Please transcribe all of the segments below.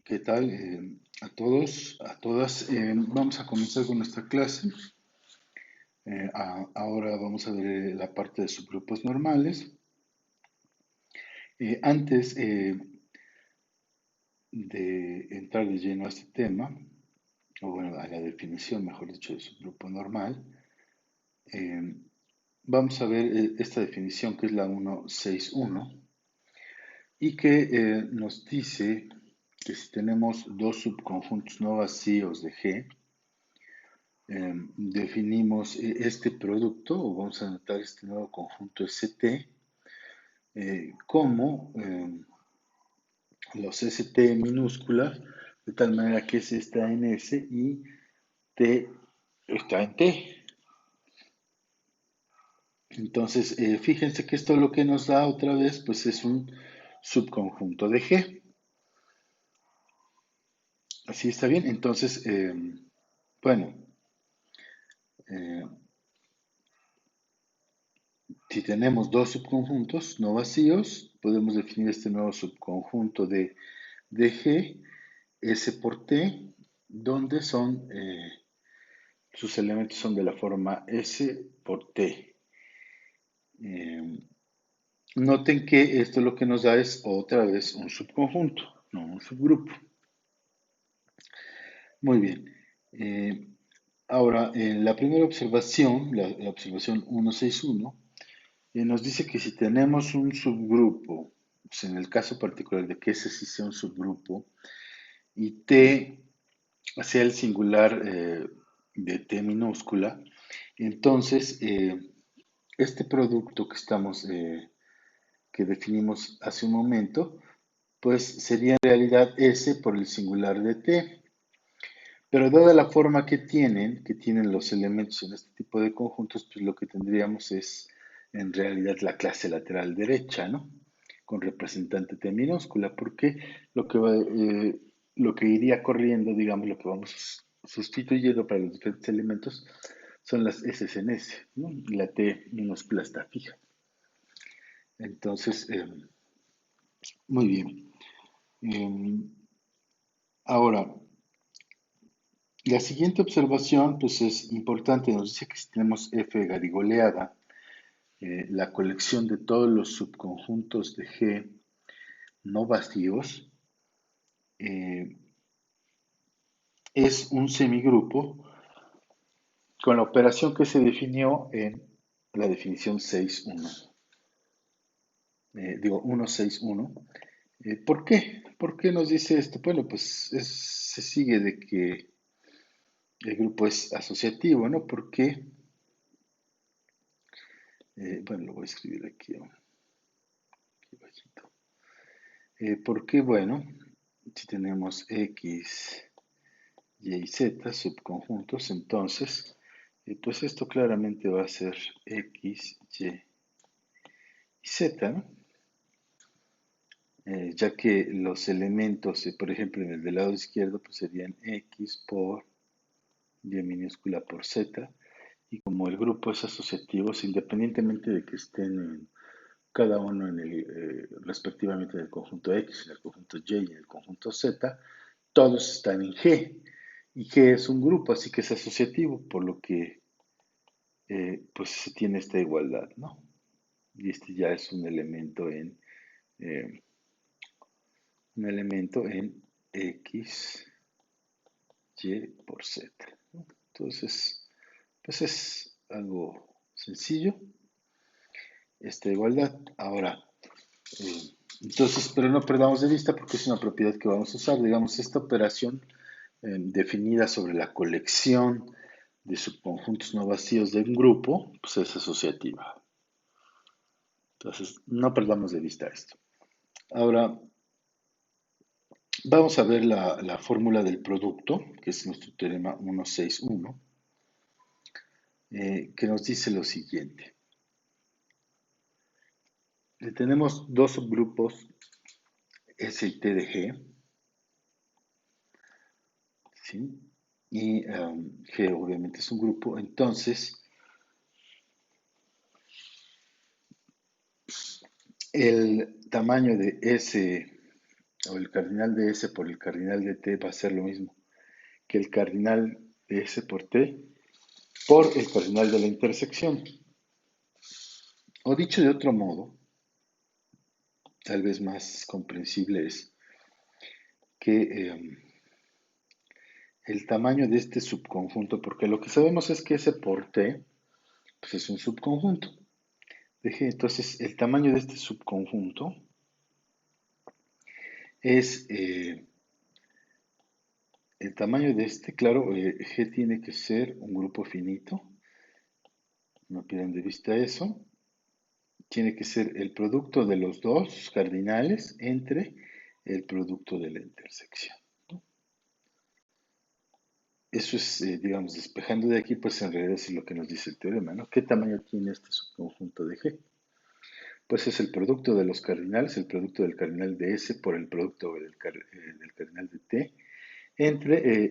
¿Qué tal? A todos, a todas. Vamos a comenzar con nuestra clase. Ahora vamos a ver la parte de subgrupos normales. Antes de entrar de lleno a este tema, o bueno, a la definición, mejor dicho, de subgrupo normal, eh, vamos a ver esta definición que es la 161 y que nos dice que si tenemos dos subconjuntos no vacíos de G, definimos este producto, o vamos a anotar este nuevo conjunto ST, como los ST minúsculas, de tal manera que S está en S y T está en T. Entonces, fíjense que esto lo que nos da otra vez, pues es un subconjunto de G. Así está bien. Entonces, bueno, eh, si tenemos dos subconjuntos no vacíos, podemos definir este nuevo subconjunto de G, S por T, donde sus elementos son de la forma S por T. Noten que esto lo que nos da es otra vez un subconjunto, no un subgrupo. Muy bien. Ahora, la primera observación, la observación 161, nos dice que si tenemos un subgrupo, pues en el caso particular de que ese sí sea un subgrupo, y T sea el singular de T minúscula, entonces este producto que definimos hace un momento, pues sería en realidad S por el singular de T. Pero dada la forma que tienen los elementos en este tipo de conjuntos, pues lo que tendríamos es en realidad la clase lateral derecha, ¿no? Con representante T minúscula, porque lo que iría corriendo, digamos, lo que vamos sustituyendo para los diferentes elementos son las S en S, ¿no? Y la T minúscula está fija. Entonces, muy bien. Ahora, la siguiente observación, pues es importante, nos dice que si tenemos F garigoleada, la colección de todos los subconjuntos de G no vacíos es un semigrupo con la operación que se definió en la definición 6.1. Digo, 161. ¿Por qué? ¿Por qué nos dice esto? Bueno, pues se sigue de que el grupo es asociativo, ¿no? Porque, bueno, lo voy a escribir aquí bajito. Porque, bueno, si tenemos X, Y y Z subconjuntos, entonces, pues esto claramente va a ser X, Y y Z, ¿no? Ya que los elementos, por ejemplo, en el del lado izquierdo, pues serían X por Y minúscula por Z, y como el grupo es asociativo, independientemente de que estén cada uno respectivamente en el conjunto X, en el conjunto Y y en el conjunto Z, todos están en G. Y G es un grupo, así que es asociativo, por lo que pues se tiene esta igualdad, ¿no? Y este ya es eh, un elemento en X, Y por Z, ¿no? Entonces, pues es algo sencillo, esta igualdad. Ahora, entonces, pero no perdamos de vista porque es una propiedad que vamos a usar. Digamos, esta operación definida sobre la colección de subconjuntos no vacíos de un grupo, pues es asociativa. Entonces, no perdamos de vista esto. Ahora, vamos a ver la fórmula del producto, que es nuestro teorema 161, que nos dice lo siguiente. Tenemos dos subgrupos S y T de G, ¿sí? Y G obviamente es un grupo, entonces el tamaño de ese o el cardinal de S por el cardinal de T va a ser lo mismo que el cardinal de S por T por el cardinal de la intersección. O dicho de otro modo, tal vez más comprensible es que el tamaño de este subconjunto, porque lo que sabemos es que S por T pues es un subconjunto. Entonces, el tamaño de este subconjunto es el tamaño de este, claro, G tiene que ser un grupo finito, no pierdan de vista eso, tiene que ser el producto de los dos cardinales entre el producto de la intersección. Eso es, digamos, despejando de aquí, pues en realidad es lo que nos dice el teorema, ¿no? ¿Qué tamaño tiene este subconjunto de G? Pues es el producto de los cardinales, el producto del cardinal de S por el producto del cardinal de T, entre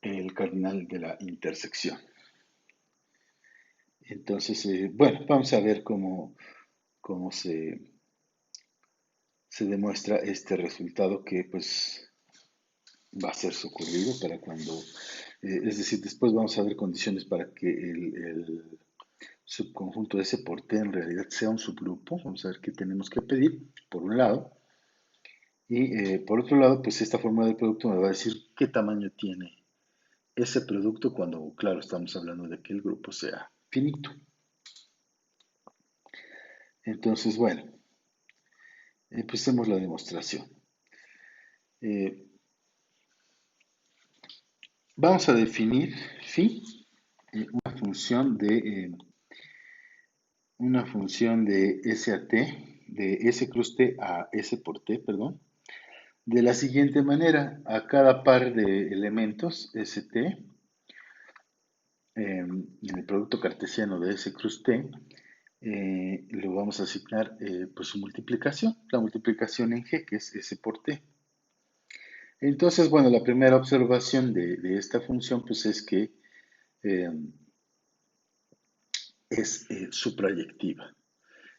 el cardinal de la intersección. Entonces, bueno, vamos a ver cómo se demuestra este resultado que pues va a ser socorrido para cuando, es decir, después vamos a ver condiciones para que el subconjunto S por T en realidad sea un subgrupo. Vamos a ver qué tenemos que pedir, por un lado. Y por otro lado, pues esta fórmula del producto me va a decir qué tamaño tiene ese producto cuando, claro, estamos hablando de que el grupo sea finito. Entonces, bueno, empecemos la demostración. Eh, Vamos a definir phi, una función de S a T, de S cruz T a S por T, perdón, de la siguiente manera. A cada par de elementos ST, en el producto cartesiano de S cruz T, lo vamos a asignar pues su multiplicación, la multiplicación en G, que es S por T. Entonces, bueno, la primera observación de esta función pues es que eh, es suprayectiva.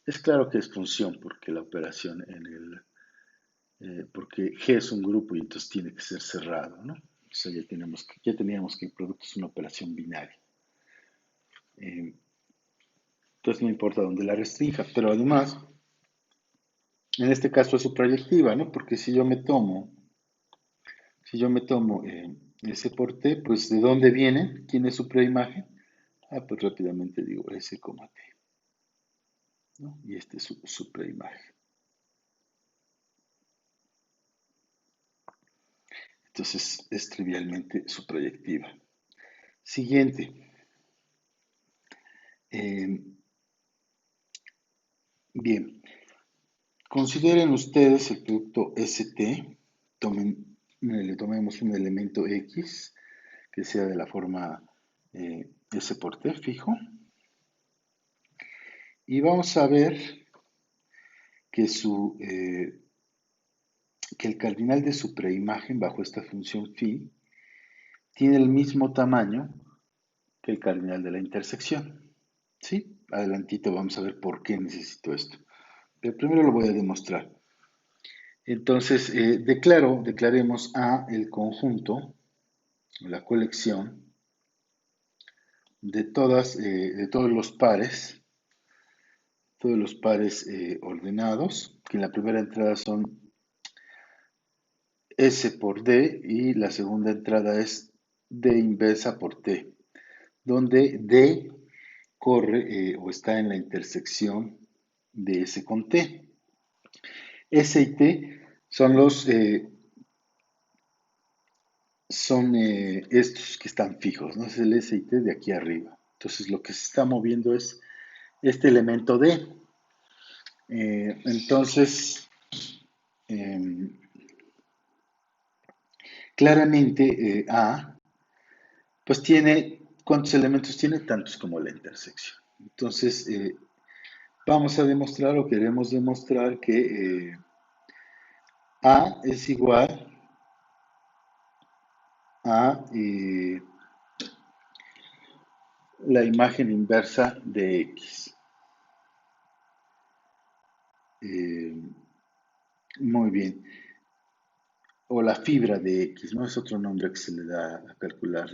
Es claro que es función porque la operación porque G es un grupo y entonces tiene que ser cerrado, ¿no? O sea, ya teníamos que el producto es una operación binaria. Eh, entonces no importa dónde la restrinja, pero además, en este caso es suprayectiva, ¿no? Porque si yo me tomo S por T, pues ¿de dónde viene? ¿Quién es su preimagen? Ah, pues rápidamente digo S, T, ¿no? Y este es su preimagen. Entonces es trivialmente suprayectiva. Siguiente. Eh, bien, consideren ustedes el producto ST, le tomemos un elemento X que sea de la forma S por T fijo, y vamos a ver que, que el cardinal de su preimagen bajo esta función phi tiene el mismo tamaño que el cardinal de la intersección. ¿Sí? Adelantito vamos a ver por qué necesito esto. Pero primero lo voy a demostrar. Entonces, declaremos A el conjunto, la colección de todos los pares ordenados, que en la primera entrada son S por D y la segunda entrada es D inversa por T, donde D corre o está en la intersección de S con T. S y T son estos que están fijos, ¿no? Es el S y T de aquí arriba. Entonces lo que se está moviendo es este elemento D. Entonces, eh, claramente A, pues tiene, ¿cuántos elementos tiene? Tantos como la intersección. Entonces, vamos a demostrar o queremos demostrar que A es igual a la imagen inversa de X. eh, muy bien. O la fibra de X, ¿no? Es otro nombre que se le da a calcular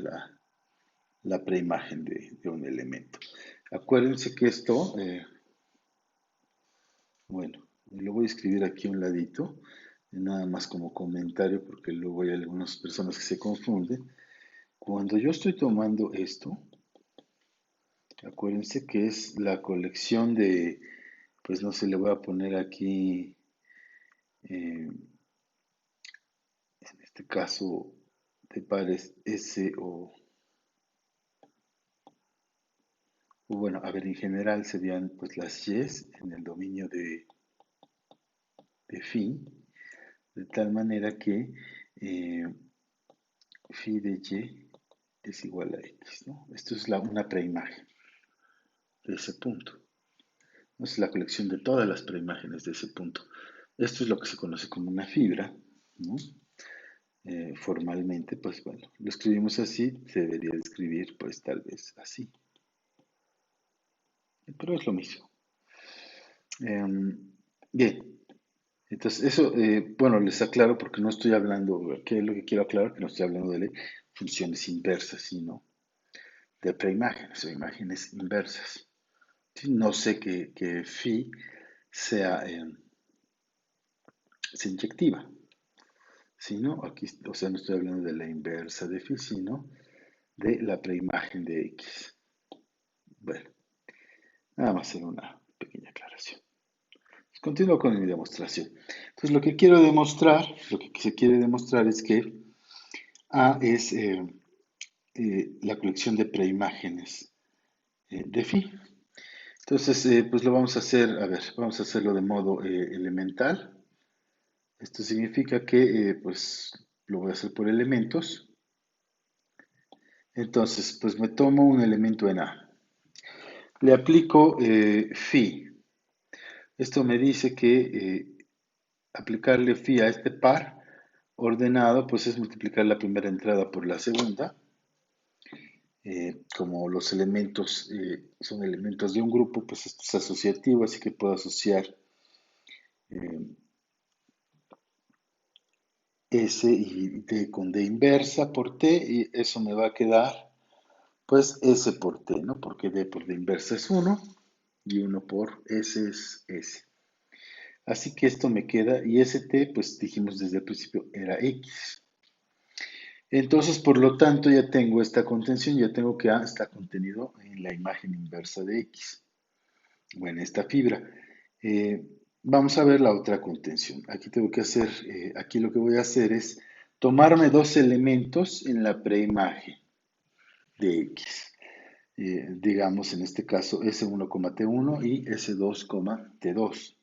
la preimagen de un elemento. Acuérdense que esto, bueno, lo voy a escribir aquí a un ladito, nada más como comentario, porque luego hay algunas personas que se confunden. Cuando yo estoy tomando esto, acuérdense que es la colección de, pues no sé, le voy a poner aquí, en este caso, de pares S o bueno, a ver, en general serían pues las Y's en el dominio de phi, de tal manera que eh, phi de Y es igual a X, ¿no? Esto es una preimagen de ese punto. ¿No? Es la colección de todas las preimágenes de ese punto. Esto es lo que se conoce como una fibra, ¿no? Formalmente, pues bueno, lo escribimos así, se debería escribir pues tal vez así, pero es lo mismo. Bien, entonces eso, bueno, les aclaro porque no estoy hablando, ¿qué es lo que quiero aclarar? Que no estoy hablando de funciones inversas, sino de preimágenes o imágenes inversas. Sí, no sé que phi sea, sea inyectiva, sino aquí, o sea, no estoy hablando de la inversa de phi, sino de la preimagen de X. Bueno, nada más hacer una pequeña aclaración. Continúo con mi demostración. Entonces, lo que quiero demostrar, lo que se quiere demostrar es que A es la colección de preimágenes de phi. Entonces, pues lo vamos a hacer, a ver, vamos a hacerlo de modo elemental. Esto significa que, pues, lo voy a hacer por elementos. Entonces, pues me tomo un elemento en A. Le aplico phi. Esto me dice que aplicarle phi a este par ordenado, pues es multiplicar la primera entrada por la segunda. Como los elementos son elementos de un grupo, pues esto es asociativo, así que puedo asociar eh, S y D con D inversa por T, y eso me va a quedar, pues S por T, ¿no? Porque D por D inversa es 1 y 1 por S es S. Así que esto me queda, y ST, pues dijimos desde el principio, era X. Entonces, por lo tanto, ya tengo esta contención, ya tengo que A está contenido en la imagen inversa de X, o en esta fibra. Eh, Vamos a ver la otra contención. Aquí tengo que hacer, aquí lo que voy a hacer es tomarme dos elementos en la preimagen de X. Digamos en este caso S1, T1 y S2, T2.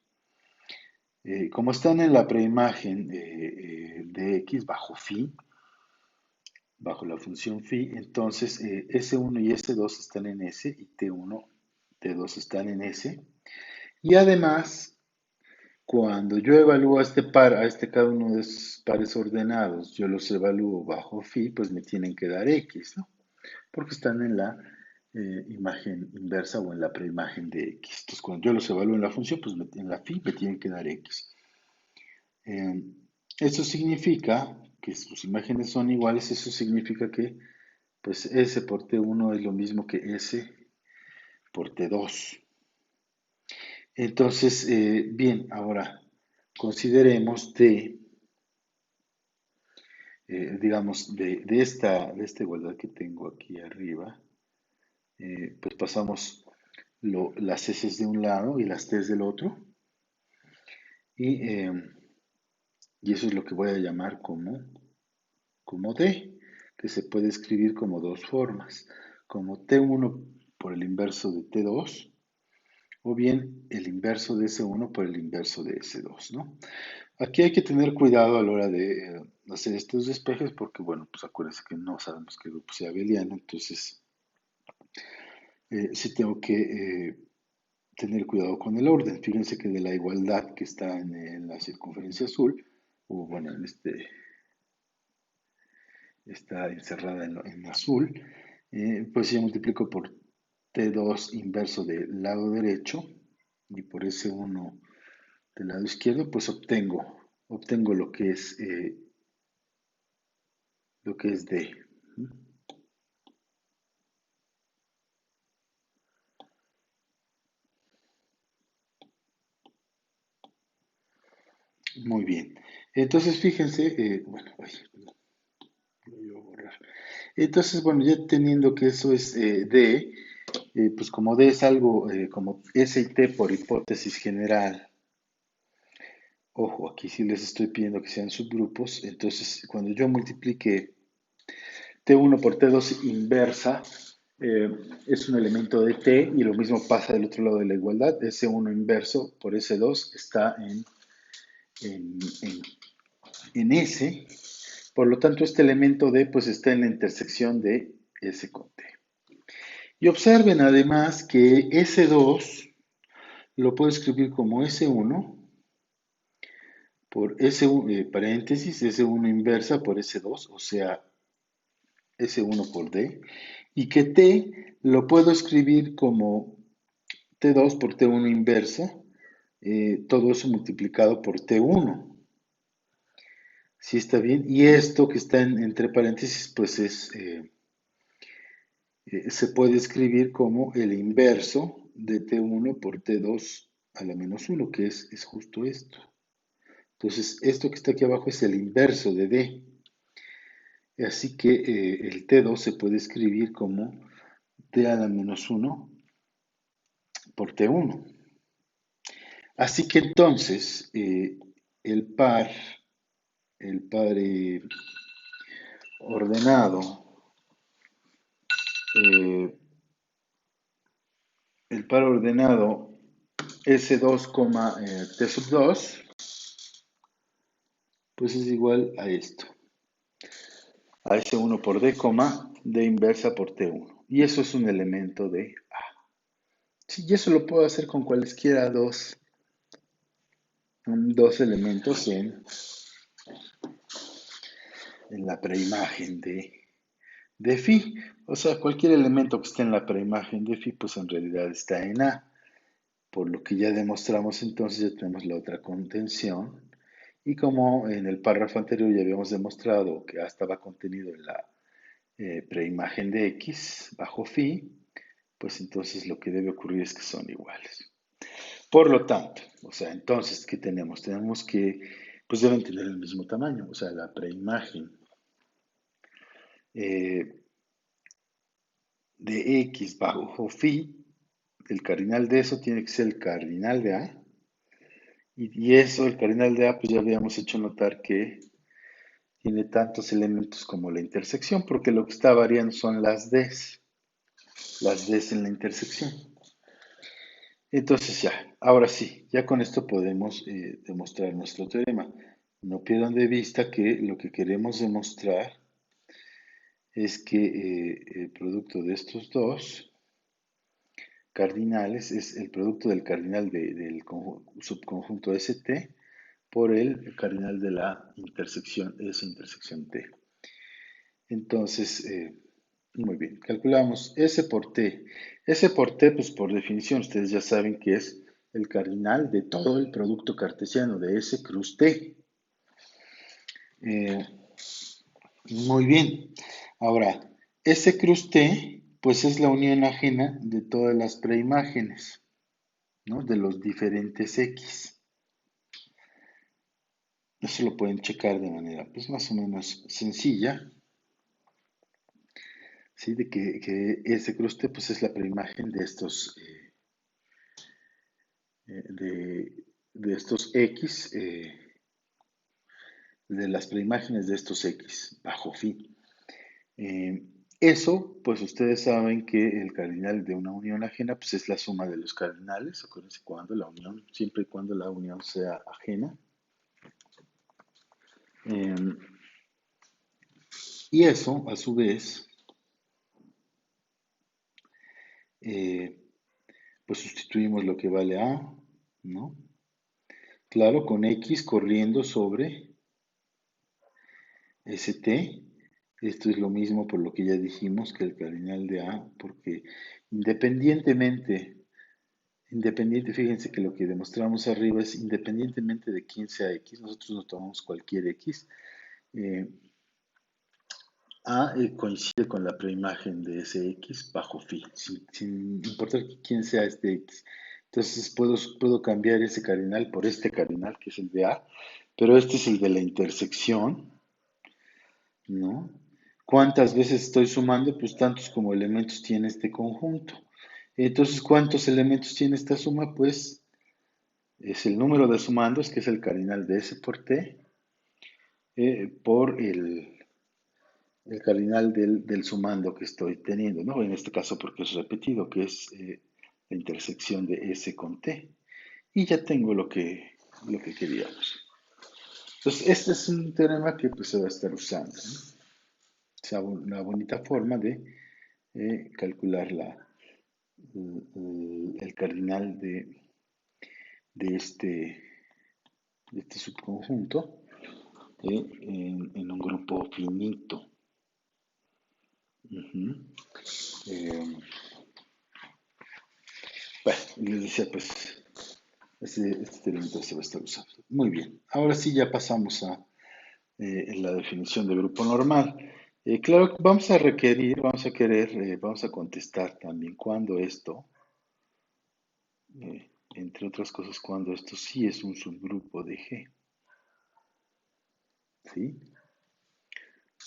Como están en la preimagen de X bajo phi, bajo la función phi, entonces S1 y S2 están en S y T1, T2 están en S. Y además, cuando yo evalúo a este par, a cada uno de esos pares ordenados, yo los evalúo bajo phi, pues me tienen que dar X, ¿no? Porque están en la imagen inversa o en la preimagen de X. Entonces, cuando yo los evalúo en la función, pues en la phi me tienen que dar X. Eh, Eso significa que sus imágenes son iguales, eso significa que pues S por T1 es lo mismo que S por T2. Entonces, bien, ahora consideremos digamos, de esta igualdad que tengo aquí arriba, pues pasamos las S de un lado y las T del otro, y, eh, y eso es lo que voy a llamar como D, que se puede escribir como dos formas, como T1 por el inverso de T2, o bien el inverso de S1 por el inverso de S2, ¿no? Aquí hay que tener cuidado a la hora de hacer estos despejes porque, bueno, pues acuérdense que no sabemos qué grupo sea abeliano, entonces sí tengo que tener cuidado con el orden. Fíjense que de la igualdad que está en la circunferencia azul, o bueno, está encerrada en azul, pues si yo multiplico por T2 inverso del lado derecho y por S1 del lado izquierdo, pues obtengo lo que es D. Muy bien. Entonces, fíjense, bueno, ay, perdón, lo voy a borrar. Entonces, bueno, ya teniendo que eso es D, pues como D es algo como S y T por hipótesis general, ojo, aquí sí les estoy pidiendo que sean subgrupos, entonces cuando yo multiplique T1 por T2 inversa, eh, es un elemento de T y lo mismo pasa del otro lado de la igualdad, S1 inverso por S2 está en, en- en S, por lo tanto este elemento D pues está en la intersección de S con T. Y observen además que S2 lo puedo escribir como S1 por S1, paréntesis, S1 inversa por S2, o sea, S1 por D, y que T lo puedo escribir como T2 por T1 inversa, todo eso multiplicado por T1. ¿Sí está bien? Y esto que está entre paréntesis, pues se puede escribir como el inverso de T1 por T2 a la menos 1, que es justo esto. Entonces, esto que está aquí abajo es el inverso de D. Así que el T2 se puede escribir como T a la menos 1 por T1. Así que entonces, el par, el par ordenado, eh, el par ordenado S2, T sub 2, pues es igual a esto, a S1 por D, D inversa por T1. Y eso es un elemento de A. Sí, y eso lo puedo hacer con cualesquiera dos elementos en la preimagen de phi. O sea, cualquier elemento que esté en la preimagen de phi, pues en realidad está en A. Por lo que ya demostramos entonces, ya tenemos la otra contención. Y como en el párrafo anterior ya habíamos demostrado que A estaba contenido en la preimagen de X bajo phi, pues entonces lo que debe ocurrir es que son iguales. Por lo tanto, o sea, entonces, ¿qué tenemos? Tenemos que, pues deben tener el mismo tamaño, o sea, la preimagen eh, de X bajo phi, el cardinal de eso tiene que ser el cardinal de A, y eso, el cardinal de A, pues ya habíamos hecho notar que tiene tantos elementos como la intersección, porque lo que está variando son las Ds en la intersección. Entonces ya, ahora sí, ya con esto podemos demostrar nuestro teorema. No pierdan de vista que lo que queremos demostrar es que el producto de estos dos cardinales es el producto del cardinal del subconjunto ST por el cardinal de la intersección S intersección T. Entonces, muy bien, calculamos S por T. S por T, pues por definición, ustedes ya saben que es el cardinal de todo el producto cartesiano de S cruz T. Eh, muy bien. Ahora, S cruz T, pues es la unión ajena de todas las preimágenes, ¿no? De los diferentes X. Eso lo pueden checar de manera, pues más o menos sencilla, ¿sí? De que S cruz T, pues es la preimagen de estos de estos X, de las preimágenes de estos X bajo phi. Eh, Eso, pues ustedes saben que el cardinal de una unión ajena, pues es la suma de los cardinales, acuérdense cuando la unión, siempre y cuando la unión sea ajena. Eh, y eso, a su vez, eh, pues sustituimos lo que vale A, ¿no? Claro, con X corriendo sobre ST. Esto es lo mismo por lo que ya dijimos que el cardinal de A, porque independientemente Independiente, fíjense que lo que demostramos arriba es independientemente de quién sea X, nosotros no tomamos cualquier X. eh, A coincide con la preimagen de ese X bajo phi, sin importar quién sea este X. Entonces puedo cambiar ese cardinal por este cardinal, que es el de A, pero este es el de la intersección, ¿no? ¿Cuántas veces estoy sumando? Pues tantos como elementos tiene este conjunto. Entonces, ¿cuántos elementos tiene esta suma? Pues es el número de sumandos, que es el cardinal de S por T, por el cardinal del sumando que estoy teniendo, ¿no? En este caso porque es repetido, que es la intersección de S con T. Y ya tengo lo que queríamos. Entonces, este es un teorema que pues, se va a estar usando, ¿no? Es una bonita forma de calcular el cardinal de, de este subconjunto en un grupo finito. Ujú. Eh, bueno, les decía, pues, este elemento se va a estar usando. Muy bien. Ahora sí ya pasamos a la definición de grupo normal. Claro, vamos a contestar también cuando esto, entre otras cosas, cuando esto sí es un subgrupo de G. ¿Sí?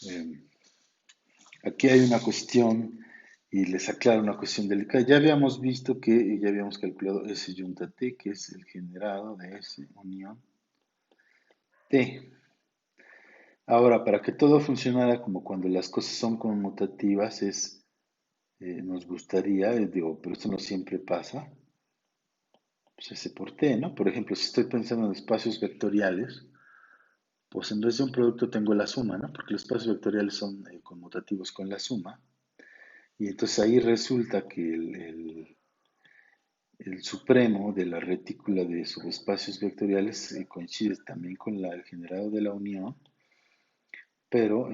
Eh, Aquí hay una cuestión, y les aclaro una cuestión delicada. Ya habíamos visto que ya habíamos calculado S yunta T, que es el generado de S unión T. Ahora, para que todo funcionara como cuando las cosas son conmutativas, nos gustaría, digo, pero esto no siempre pasa, pues S por T, ¿no? Por ejemplo, si estoy pensando en espacios vectoriales, pues en vez de un producto tengo la suma, ¿no? Porque los espacios vectoriales son conmutativos con la suma. Y entonces ahí resulta que el supremo de la retícula de subespacios vectoriales coincide también con el generado de la unión, pero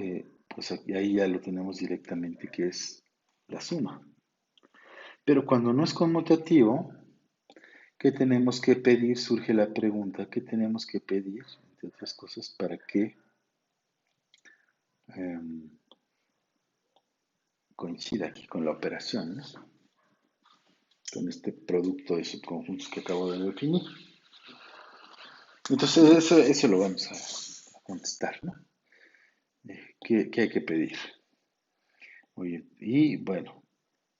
pues ahí ya lo tenemos directamente que es la suma. Pero cuando no es conmutativo, ¿qué tenemos que pedir? Surge la pregunta, ¿qué tenemos que pedir? Entre otras cosas, para que em, coincida aquí con la operación, ¿no? Con este producto de subconjuntos que acabo de definir. Entonces eso lo vamos a contestar, ¿no? ¿Qué hay que pedir? Muy bien. Y bueno,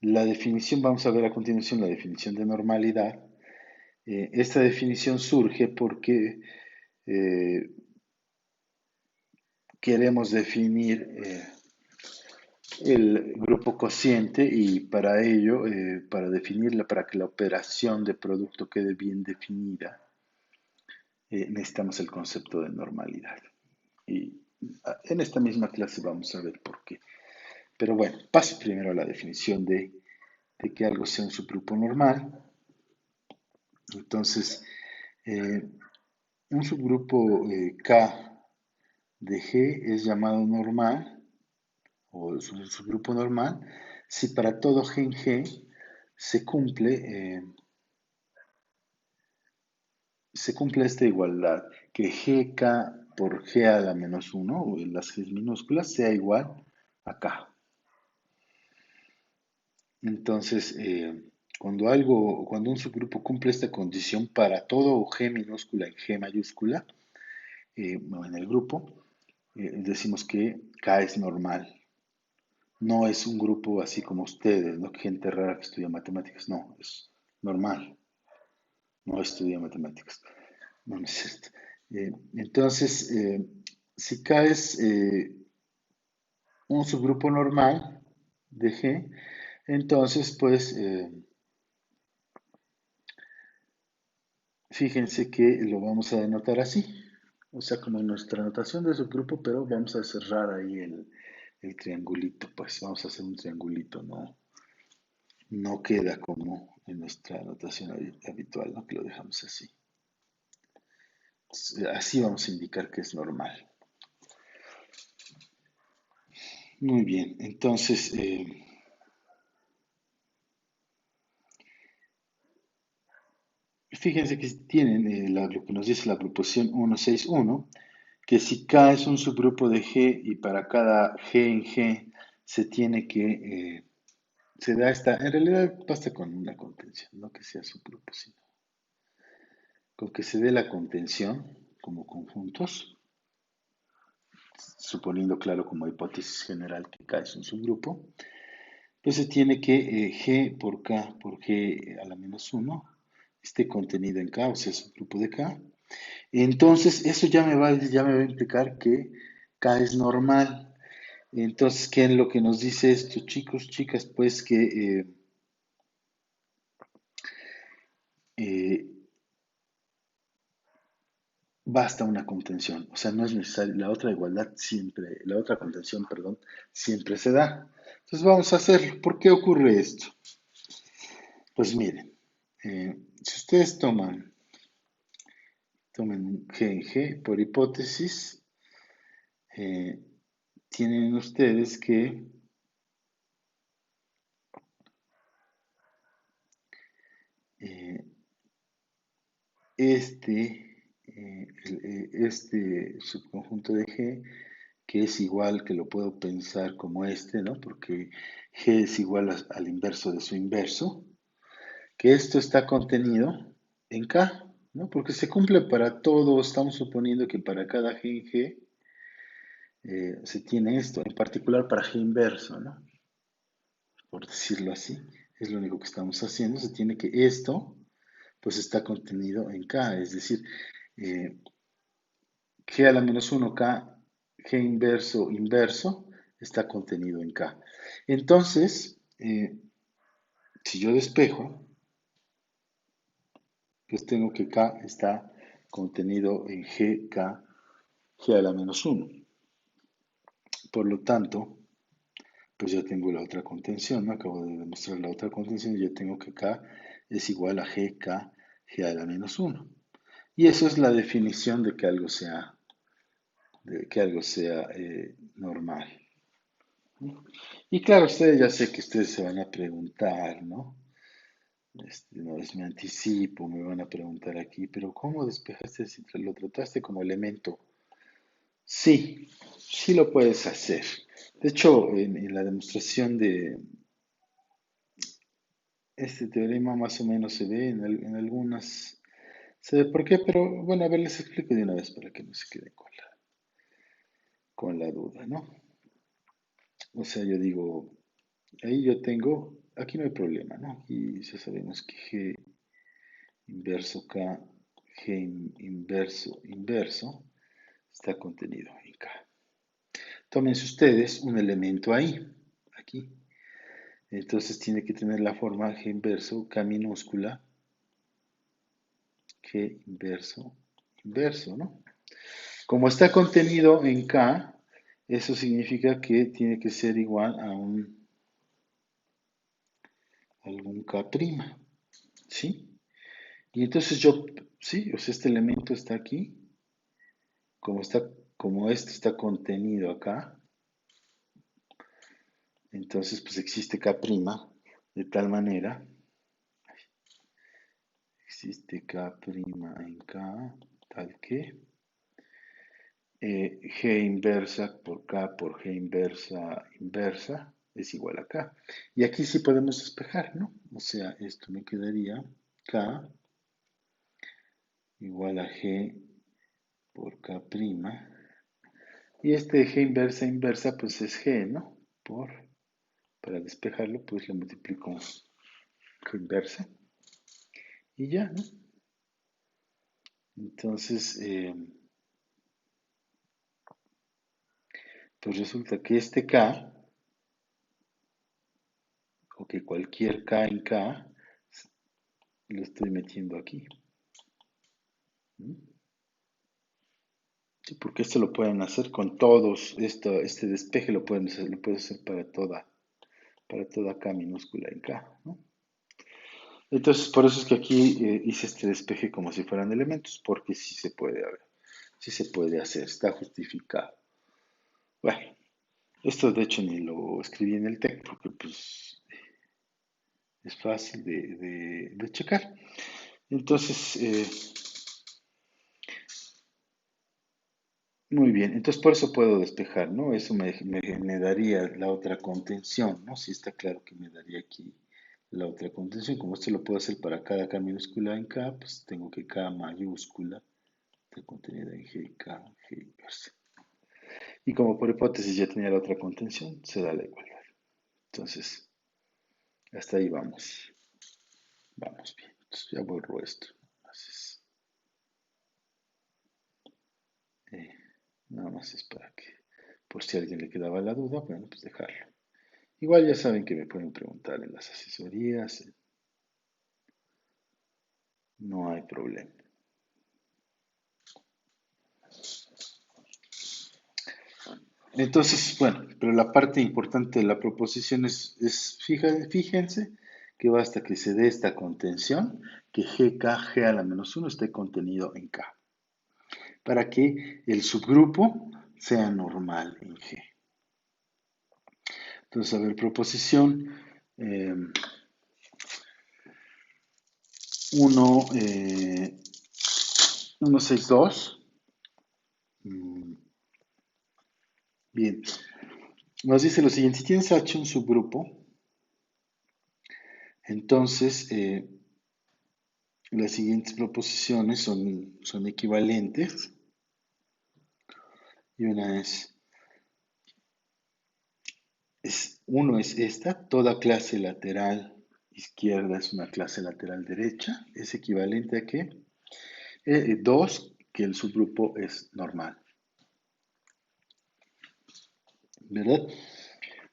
la definición, vamos a ver a continuación la definición de normalidad. Esta definición surge porque eh, queremos definir el grupo cociente y para ello, para definirla, para que la operación de producto quede bien definida, necesitamos el concepto de normalidad. Y en esta misma clase vamos a ver por qué. Pero bueno, paso primero a la definición de que algo sea un subgrupo normal. Entonces, eh, un subgrupo K de G es llamado normal, o es un subgrupo normal, si para todo G en G se cumple, eh, se cumple esta igualdad, que GK por G a la menos 1, o en las G minúsculas, sea igual a K. Entonces, cuando un subgrupo cumple esta condición para todo G minúscula y G mayúscula, en el grupo, decimos que K es normal. No es un grupo así como ustedes, ¿no? Gente rara que estudia matemáticas. No, es normal. No estudia matemáticas. No, no es cierto. Entonces, si K es un subgrupo normal de G, entonces, pues, fíjense que lo vamos a denotar así. O sea, como en nuestra notación de subgrupo, pero vamos a cerrar ahí el triangulito. Pues vamos a hacer un triangulito, ¿no? No queda como en nuestra notación habitual, ¿no? Que lo dejamos así. Así vamos a indicar que es normal. Muy bien, entonces, fíjense que tienen lo que nos dice la proposición 161, que si K es un subgrupo de G y para cada G en G se tiene que, se da esta, en realidad basta con una contención, no que sea subgrupo, sino con que se dé la contención como conjuntos, suponiendo, claro, como hipótesis general que K es un subgrupo, pues se tiene que G por K por G a la menos uno esté contenido en K, o sea, subgrupo de K. Entonces, eso ya me va a implicar que K es normal. Entonces, ¿qué es lo que nos dice esto, chicos, chicas? Pues que eh, basta una contención, o sea, no es necesario, la otra igualdad siempre, la otra contención, perdón, siempre se da. Entonces vamos a hacerlo. ¿Por qué ocurre esto? Pues miren, si ustedes tomen un G en G por hipótesis, eh, tienen ustedes que eh, este subconjunto de G, que es igual, que lo puedo pensar como este, ¿no? Porque G es igual al inverso de su inverso, que esto está contenido en K, ¿no? Porque se cumple para todo, estamos suponiendo que para cada G en G se tiene esto, en particular para G inverso, ¿no? Por decirlo así, es lo único que estamos haciendo, se tiene que esto, pues está contenido en K, es decir, eh, G a la menos uno K, G inverso inverso, está contenido en K. Entonces, si yo despejo, pues tengo que K está contenido en GK, G a la menos uno. Por lo tanto, pues ya tengo la otra contención, ¿no? Acabo de demostrar la otra contención y yo tengo que K es igual a GK, G a la menos uno. Y eso es la definición de que algo sea normal. Y claro, ustedes ya sé que ustedes se van a preguntar, ¿no? Una vez me anticipo, me van a preguntar aquí, pero ¿cómo despejaste si lo trataste como elemento? Sí, sí lo puedes hacer. De hecho, en la demostración de este teorema más o menos se ve en algunas, se ve por qué, pero bueno, a ver, les explico de una vez para que no se queden con la duda, ¿no? O sea, yo digo, ahí yo tengo, aquí no hay problema, ¿no? Aquí ya sabemos que G inverso K, G inverso inverso está contenido en K. Tómense ustedes un elemento ahí, aquí. Entonces tiene que tener la forma G inverso K minúscula, G inverso inverso, ¿no? Como está contenido en K, eso significa que tiene que ser igual a algún K', ¿sí? Y entonces yo, sí, o sea, este elemento está aquí, como está, como este está contenido acá, entonces pues existe K', de tal manera, existe K' en K, tal que G inversa por K por G inversa inversa es igual a K. Y aquí sí podemos despejar, ¿no? O sea, esto me quedaría K igual a G por K'. Y este G inversa inversa, pues es G, ¿no? Para despejarlo, pues lo multiplico con inversa. Y ya, ¿no? Entonces, pues resulta que este K, o que cualquier K en K, lo estoy metiendo aquí. ¿Mm? Sí, porque esto lo pueden hacer con todos, este despeje lo pueden hacer para toda K minúscula en K, ¿no? Entonces, por eso es que aquí hice este despeje como si fueran elementos, porque sí se puede, sí se puede hacer, está justificado. Bueno, esto de hecho ni lo escribí en el texto, porque pues es fácil de checar. Entonces, muy bien, entonces por eso puedo despejar, ¿no? Eso me daría la otra contención, ¿no? Si está claro que me daría aquí la otra contención. Como esto lo puedo hacer para cada K minúscula en K, pues tengo que K mayúscula está contenida en G, K, G inversa. Y como por hipótesis ya tenía la otra contención, se da la igualdad. Entonces, hasta ahí vamos. Vamos bien. Entonces ya borro esto. Entonces, eh, nada más es para que, por si a alguien le quedaba la duda, bueno, pues dejarlo. Igual ya saben que me pueden preguntar en las asesorías, no hay problema. Entonces, bueno, pero la parte importante de la proposición fíjense que basta que se dé esta contención, que G a la menos uno esté contenido en K, para que el subgrupo sea normal en G. Entonces, a ver, proposición 1, 162. Bien, nos dice lo siguiente, si tienes H un subgrupo, entonces las siguientes proposiciones son equivalentes y una uno es esta, toda clase lateral izquierda es una clase lateral derecha, es equivalente a que dos, que el subgrupo es normal, ¿verdad?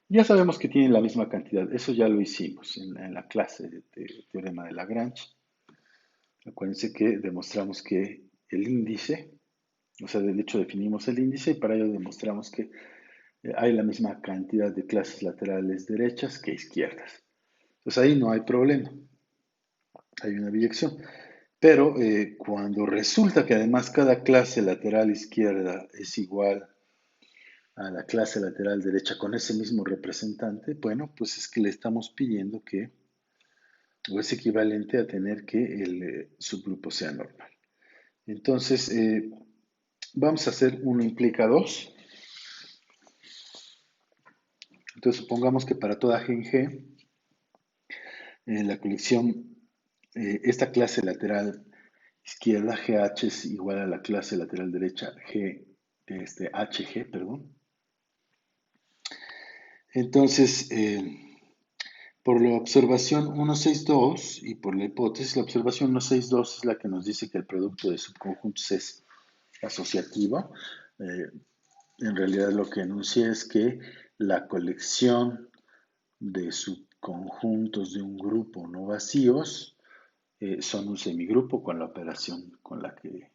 Ya sabemos que tienen la misma cantidad, eso ya lo hicimos en la clase de teorema de Lagrange. Acuérdense que demostramos que el índice, o sea, de hecho definimos el índice y para ello demostramos que hay la misma cantidad de clases laterales derechas que izquierdas. Pues ahí no hay problema, hay una biyección. Pero cuando resulta que además cada clase lateral izquierda es igual a la clase lateral derecha con ese mismo representante, bueno, pues es que le estamos pidiendo que, o es equivalente a tener que el subgrupo sea normal. Entonces, vamos a hacer 1 implica 2. Entonces, supongamos que para toda G en G, la colección, esta clase lateral izquierda, GH, es igual a la clase lateral derecha, HG, perdón. Entonces, por la observación 162 y por la hipótesis, la observación 162 es la que nos dice que el producto de subconjuntos es asociativo. En realidad lo que enuncia es que la colección de subconjuntos de un grupo no vacíos son un semigrupo con la operación con la que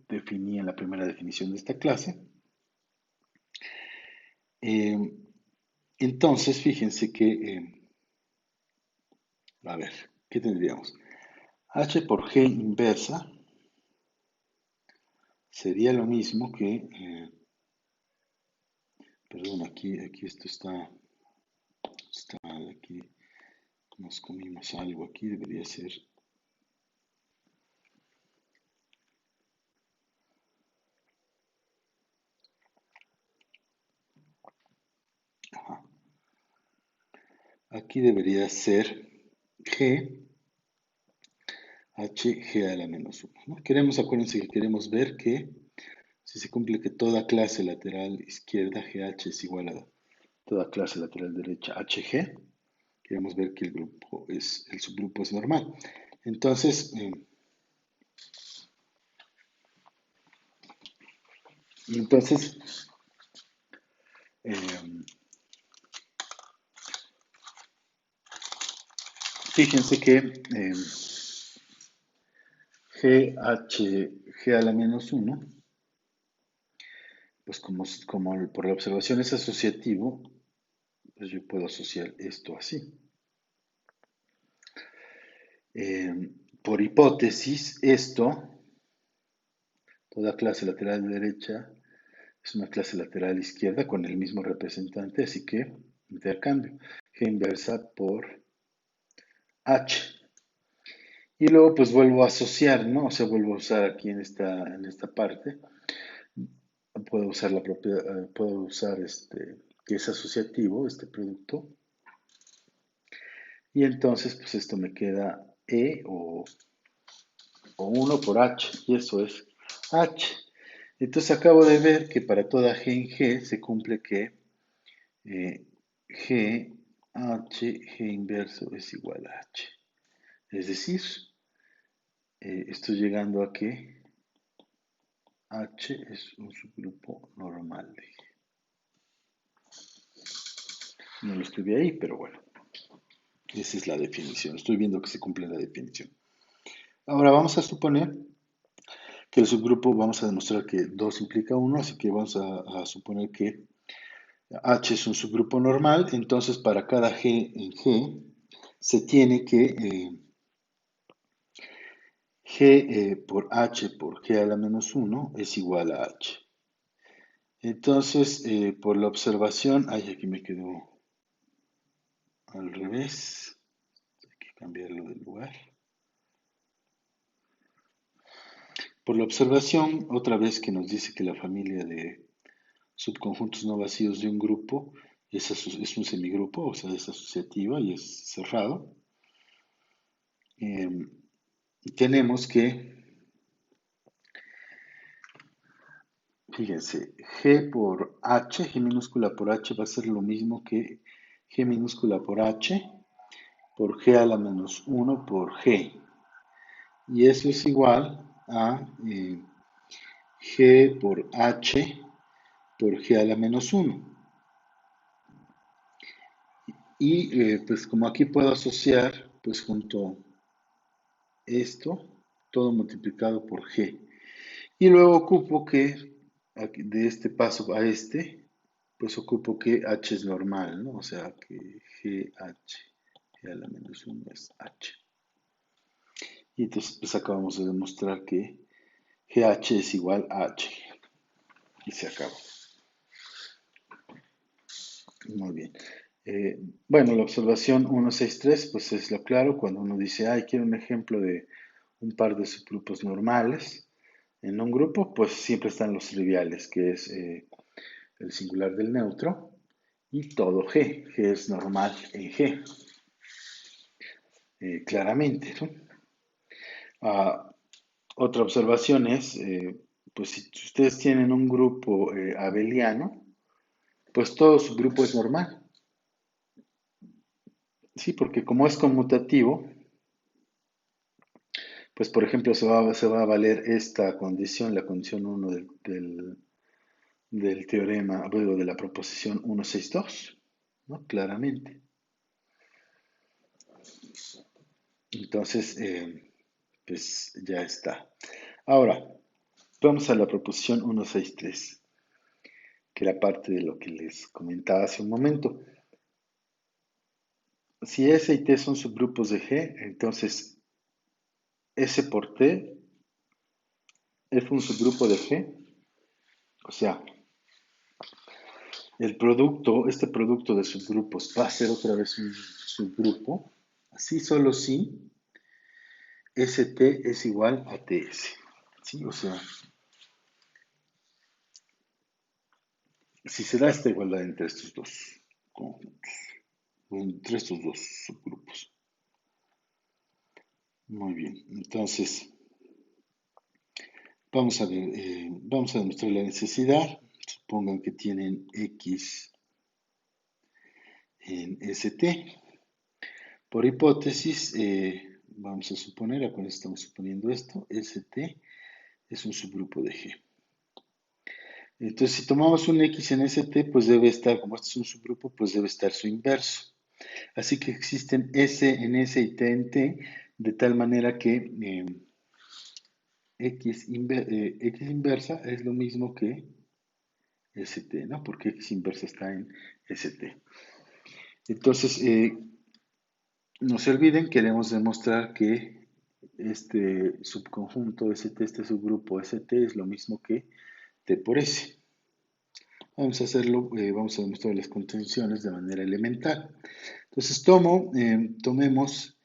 definí en la primera definición de esta clase. Eh, entonces, fíjense que, a ver, ¿qué tendríamos? H por G inversa sería lo mismo que, perdón, aquí esto está aquí, nos comimos algo aquí, debería ser, ajá, aquí debería ser G, H, G a la menos 1, ¿no? Acuérdense que queremos ver que si se cumple que toda clase lateral izquierda GH es igual a toda clase lateral derecha HG, queremos ver que el subgrupo es normal. Entonces, entonces eh, fíjense que G a la menos 1, pues como por la observación es asociativo, pues yo puedo asociar esto así. Eh, por hipótesis, toda clase lateral derecha es una clase lateral izquierda con el mismo representante, así que intercambio. G inversa por H. Y luego pues vuelvo a asociar, ¿no? O sea, vuelvo a usar aquí en esta parte, puedo usar la propia, puedo usar que es asociativo, este producto. Y entonces pues esto me queda o 1 por H, y eso es H. Entonces acabo de ver que para toda G en G se cumple que G, H, G inverso es igual a H. Es decir, estoy llegando a que H es un subgrupo normal de G. No lo escribí ahí, pero bueno, esa es la definición. Estoy viendo que se cumple la definición. Ahora vamos a suponer que el subgrupo, vamos a demostrar que 2 implica 1, así que vamos a suponer que H es un subgrupo normal, entonces para cada G en G se tiene que G por H por G a la menos 1 es igual a H. Entonces, por la observación, ay, aquí me quedó al revés, hay que cambiarlo de lugar. Por la observación, otra vez que nos dice que la familia de subconjuntos no vacíos de un grupo es un semigrupo, o sea, es asociativa y es cerrado. Eh, tenemos que, fíjense, G por H, G minúscula por H va a ser lo mismo que G minúscula por H por G a la menos 1 por G. Y eso es igual a G por H por G a la menos 1. Y pues como aquí puedo asociar, pues junto esto, todo multiplicado por G. Y luego ocupo que de este paso a este, pues ocupo que H es normal, ¿no? O sea que GH, G a la menos 1 es H. Y entonces pues acabamos de demostrar que GH es igual a H. Y se acabó. Muy bien. Bueno, la observación 163, pues es lo claro cuando uno dice, ay, quiero un ejemplo de un par de subgrupos normales. En un grupo, pues siempre están los triviales, que es el singular del neutro y todo G. G es normal en G, claramente, ¿no? Ah, otra observación es, pues si ustedes tienen un grupo abeliano, pues todo subgrupo es normal. Sí, porque como es conmutativo, pues por ejemplo se va a valer esta condición, la condición 1 del teorema, luego de la proposición 162, ¿no? Claramente. Entonces, pues ya está. Ahora, vamos a la proposición 163, que era parte de lo que les comentaba hace un momento. Si S y T son subgrupos de G, entonces S por T es un subgrupo de G. O sea, el producto, este producto de subgrupos va a ser otra vez un subgrupo. Así solo si ST es igual a TS. ¿Sí? O sea, si se da esta igualdad entre estos dos conjuntos, entre estos dos subgrupos. Muy bien, entonces vamos a ver, vamos a demostrar la necesidad. Supongan que tienen X en ST. Por hipótesis, vamos a suponer, acuérdense, estamos suponiendo esto, ST es un subgrupo de G. Entonces, si tomamos un X en ST, pues debe estar, como este es un subgrupo, pues debe estar su inverso. Así que existen S en S y T en T, de tal manera que X inversa es lo mismo que ST, ¿no? Porque X inversa está en ST. Entonces, no se olviden, queremos demostrar que este subconjunto ST, este subgrupo ST es lo mismo que T por S. Vamos a hacerlo, vamos a demostrar las contenciones de manera elemental. Entonces tomemos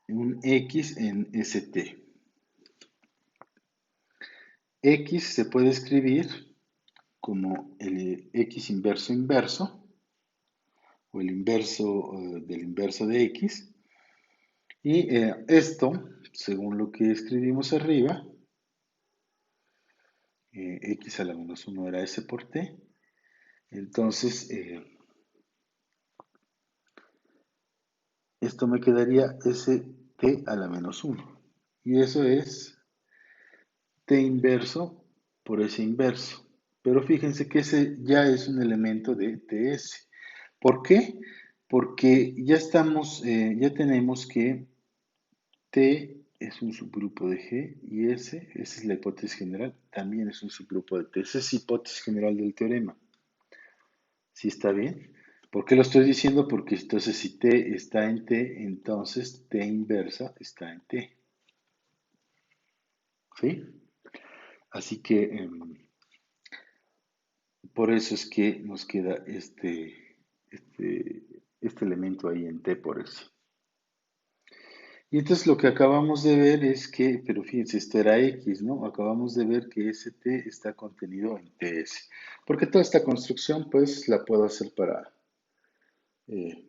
un X en ST. X se puede escribir como el X inverso inverso, o el inverso del inverso de X. Y esto, según lo que escribimos arriba, X a la menos 1 era S por T. Entonces, esto me quedaría ST a la menos 1. Y eso es T inverso por S inverso. Pero fíjense que ese ya es un elemento de TS. ¿Por qué? Porque ya tenemos que T es un subgrupo de G y esa es la hipótesis general, también es un subgrupo de T. Esa es hipótesis general del teorema. ¿Sí está bien? ¿Por qué lo estoy diciendo? Porque entonces si T está en T, entonces T inversa está en T. ¿Sí? Así que por eso es que nos queda este elemento ahí en T por S. Y entonces lo que acabamos de ver es que, pero fíjense, esto era X, ¿no? Acabamos de ver que ST está contenido en TS. Porque toda esta construcción, pues, la puedo hacer eh,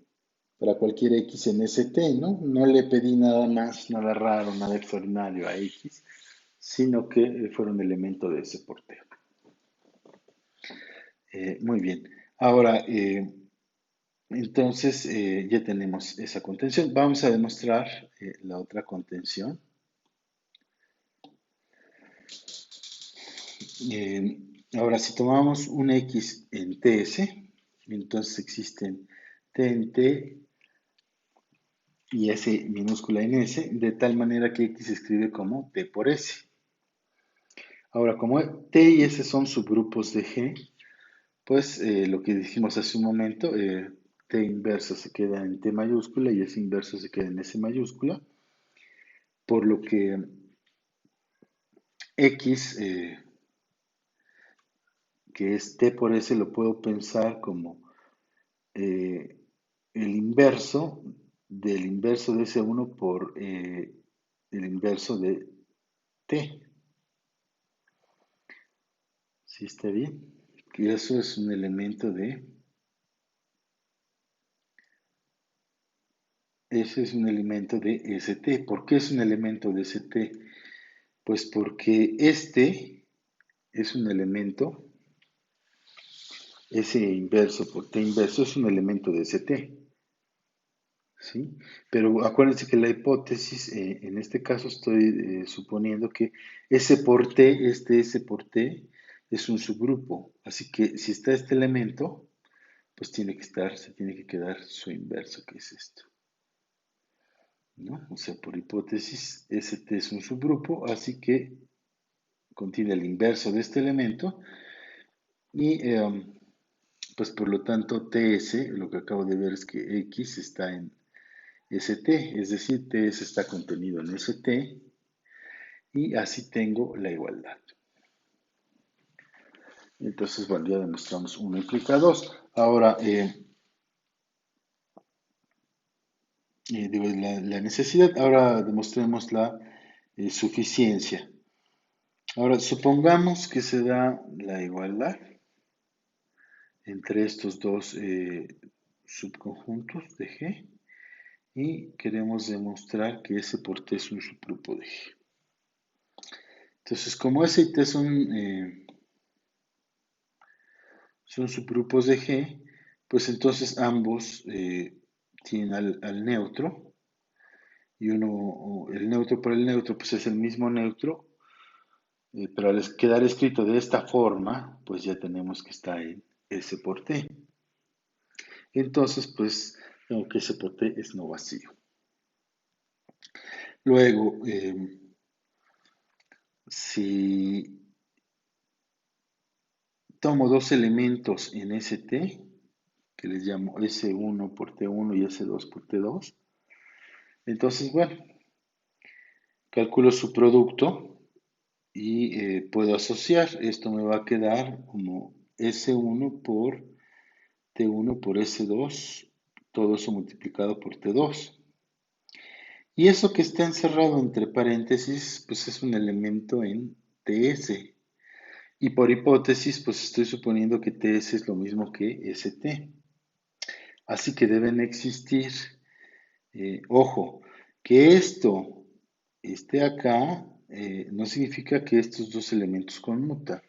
para cualquier X en ST, ¿no? No le pedí nada más, nada raro, nada extraordinario a X, sino que fuera un elemento de S por T. Muy bien. Ahora, entonces, ya tenemos esa contención. Vamos a demostrar la otra contención. Ahora, si tomamos un X en TS, entonces existen T en T y S minúscula en S, de tal manera que X se escribe como T por S. Ahora, como T y S son subgrupos de G, pues lo que dijimos hace un momento, T inverso se queda en T mayúscula y S inverso se queda en S mayúscula, por lo que X, que es T por S, lo puedo pensar como eh, el inverso del inverso de S1 por el inverso de T. ¿Sí está bien? Que eso es un elemento de... Ese es un elemento de ST. ¿Por qué es un elemento de ST? Pues porque este es un elemento, S inverso por T inverso es un elemento de ST. ¿Sí? Pero acuérdense que la hipótesis, en este caso estoy suponiendo que S por T, este S por T, es un subgrupo. Así que si está este elemento, pues tiene que estar, se tiene que quedar su inverso, que es esto. ¿No? O sea, por hipótesis, ST es un subgrupo, así que contiene el inverso de este elemento y pues por lo tanto TS, lo que acabo de ver es que X está en ST, es decir, TS está contenido en ST y así tengo la igualdad. Entonces, bueno, ya demostramos 1 implica 2. Ahora, la necesidad, ahora demostremos la suficiencia. Ahora, supongamos que se da la igualdad entre estos dos subconjuntos de G y queremos demostrar que S por T es un subgrupo de G. Entonces, como S y T son subgrupos de G, pues entonces ambos tienen al neutro y el neutro por el neutro, pues es el mismo neutro, pero al quedar escrito de esta forma, pues ya tenemos que está en S por T. Entonces, pues, tengo que S por T es no vacío. Luego, si tomo dos elementos en ST, que les llamo S1 por T1 y S2 por T2, entonces, bueno, calculo su producto y puedo asociar. Esto me va a quedar como S1 por T1 por S2, todo eso multiplicado por T2. Y eso que está encerrado entre paréntesis, pues es un elemento en TS. Y por hipótesis, pues estoy suponiendo que TS es lo mismo que ST. Así que deben existir, ojo, que esto esté acá, no significa que estos dos elementos conmutan.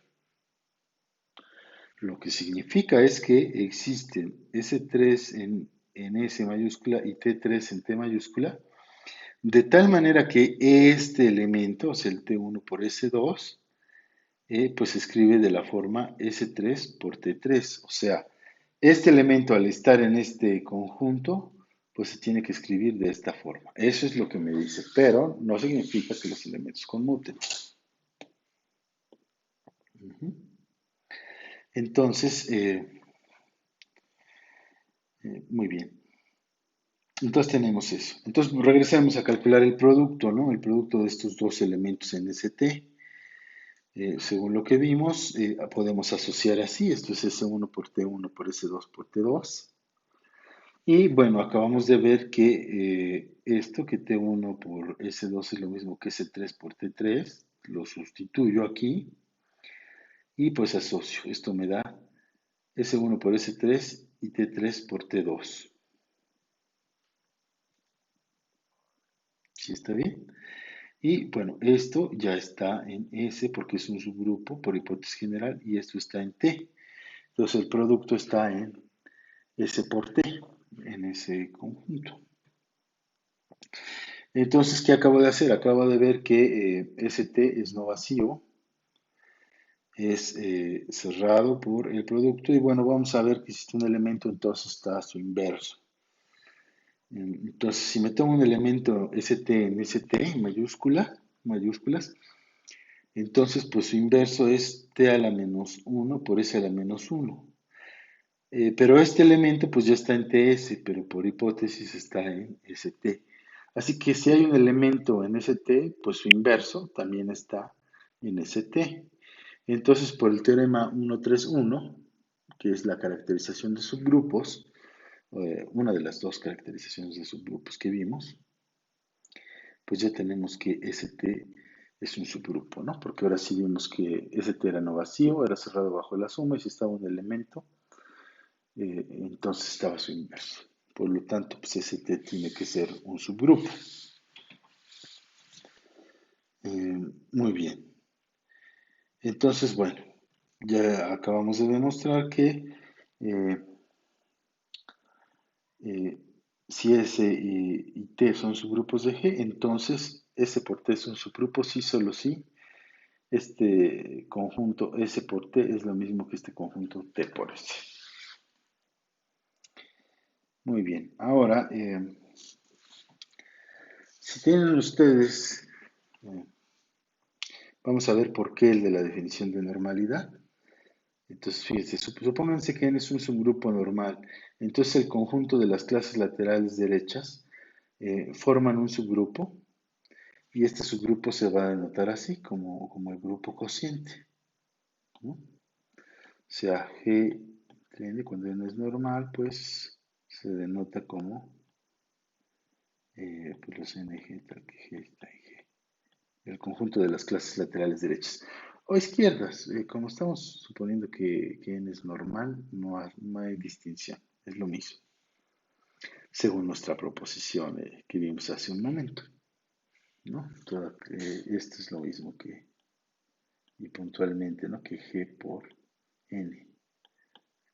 Lo que significa es que existen S3 en S mayúscula y T3 en T mayúscula, de tal manera que este elemento, o sea, el T1 por S2, pues se escribe de la forma S3 por T3. O sea, este elemento al estar en este conjunto, pues se tiene que escribir de esta forma. Eso es lo que me dice, pero no significa que los elementos conmuten. Ujú. Entonces, muy bien. Entonces tenemos eso. Entonces regresamos a calcular el producto, ¿no? El producto de estos dos elementos en ST. Según lo que vimos, podemos asociar así. Esto es S1 por T1 por S2 por T2. Y bueno, acabamos de ver que esto, que T1 por S2 es lo mismo que S3 por T3. Lo sustituyo aquí y pues asocio. Esto me da S1 por S3 y T3 por T2. ¿Sí está bien? Y bueno, esto ya está en S porque es un subgrupo por hipótesis general y esto está en T. Entonces el producto está en S por T, en ese conjunto. Entonces, ¿qué acabo de hacer? Acabo de ver que ST es no vacío, es cerrado por el producto y bueno, vamos a ver que existe un elemento, entonces está a su inverso. Entonces, si me tomo un elemento ST en ST en mayúsculas, entonces pues su inverso es T a la menos 1 por S a la menos 1. Pero este elemento pues ya está en TS, pero por hipótesis está en ST. Así que si hay un elemento en ST, pues su inverso también está en ST. Entonces, por el teorema 131, que es la caracterización de subgrupos, una de las dos caracterizaciones de subgrupos que vimos, pues ya tenemos que ST es un subgrupo, ¿no? Porque ahora sí vimos que ST era no vacío, era cerrado bajo la suma y si estaba un elemento, entonces estaba su inverso. Por lo tanto, pues ST tiene que ser un subgrupo. Muy bien. Entonces, bueno, ya acabamos de demostrar que eh, eh, si S y T son subgrupos de G, entonces S por T es un subgrupo, sí, solo sí. Este conjunto S por T es lo mismo que este conjunto T por S. Muy bien, ahora, si tienen ustedes, eh, vamos a ver por qué el de la definición de normalidad. Entonces, fíjense, supónganse que n es un subgrupo normal. Entonces, el conjunto de las clases laterales derechas forman un subgrupo y este subgrupo se va a denotar así, como el grupo cociente, ¿no? O sea, G cuando n es normal, pues se denota como pues los NG, tal que G está en G. El conjunto de las clases laterales derechas. O izquierdas, como estamos suponiendo que n es normal, no hay distinción, es lo mismo, según nuestra proposición que vimos hace un momento, ¿no? Esto es lo mismo que, y puntualmente, ¿no? Que G por N,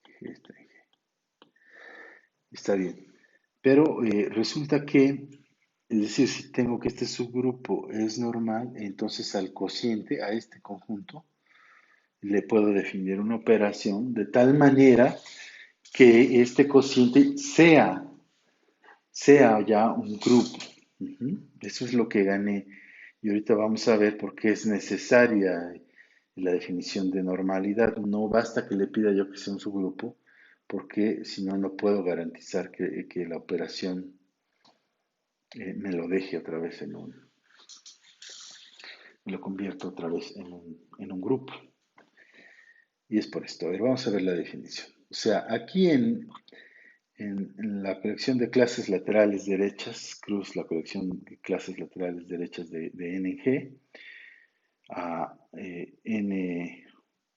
G está en G. Está bien, pero resulta que, es decir, si tengo que este subgrupo es normal, entonces al cociente, a este conjunto, le puedo definir una operación de tal manera que este cociente sea ya un grupo. Eso es lo que gané. Y ahorita vamos a ver por qué es necesaria la definición de normalidad. No basta que le pida yo que sea un subgrupo, porque si no, no puedo garantizar que la operación me lo deje otra vez me lo convierto otra vez en un grupo. Y es por esto. A ver, vamos a ver la definición. O sea, aquí en la colección de clases laterales derechas, cruz la colección de clases laterales derechas de N en G, a N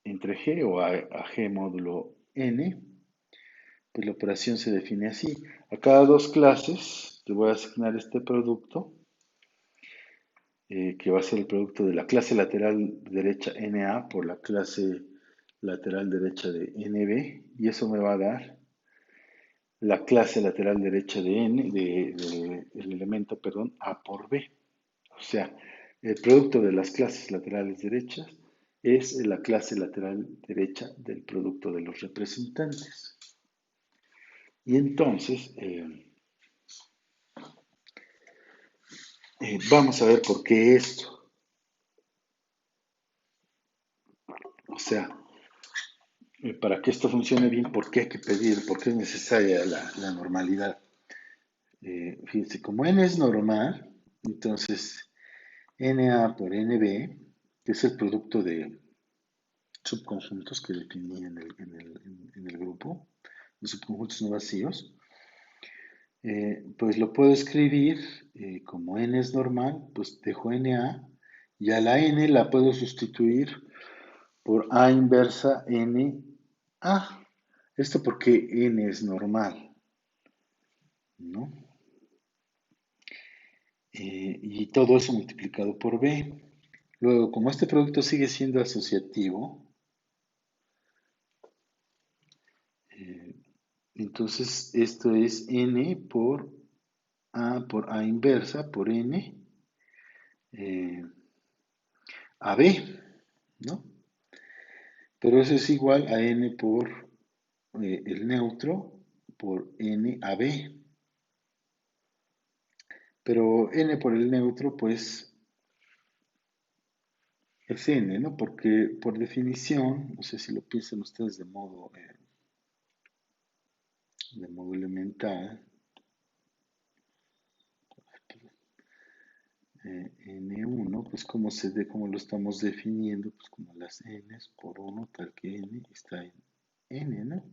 entre G o a G módulo N, pues la operación se define así. A cada dos clases le voy a asignar este producto, que va a ser el producto de la clase lateral derecha NA por la clase lateral derecha de NB, y eso me va a dar la clase lateral derecha de N, el elemento, perdón, A por B. O sea, el producto de las clases laterales derechas es la clase lateral derecha del producto de los representantes. Y entonces, vamos a ver por qué esto. O sea, para que esto funcione bien, ¿por qué hay que pedir? ¿Por qué es necesaria la normalidad? Fíjense, como n es normal, entonces NA por NB, que es el producto de subconjuntos que definí en el grupo, de subconjuntos no vacíos, pues lo puedo escribir como n es normal, pues dejo NA, y a la n la puedo sustituir por A inversa NA. Esto porque n es normal, ¿no? Y todo eso multiplicado por B. Luego, como este producto sigue siendo asociativo, eh, entonces esto es n por A inversa por n eh, a B, ¿no? Pero eso es igual a n por el neutro por n a B. Pero n por el neutro, pues es n, ¿no? Porque por definición, no sé si lo piensan ustedes de modo elemental, N1, pues como como lo estamos definiendo, pues como las n por 1, tal que n está en n, ¿no?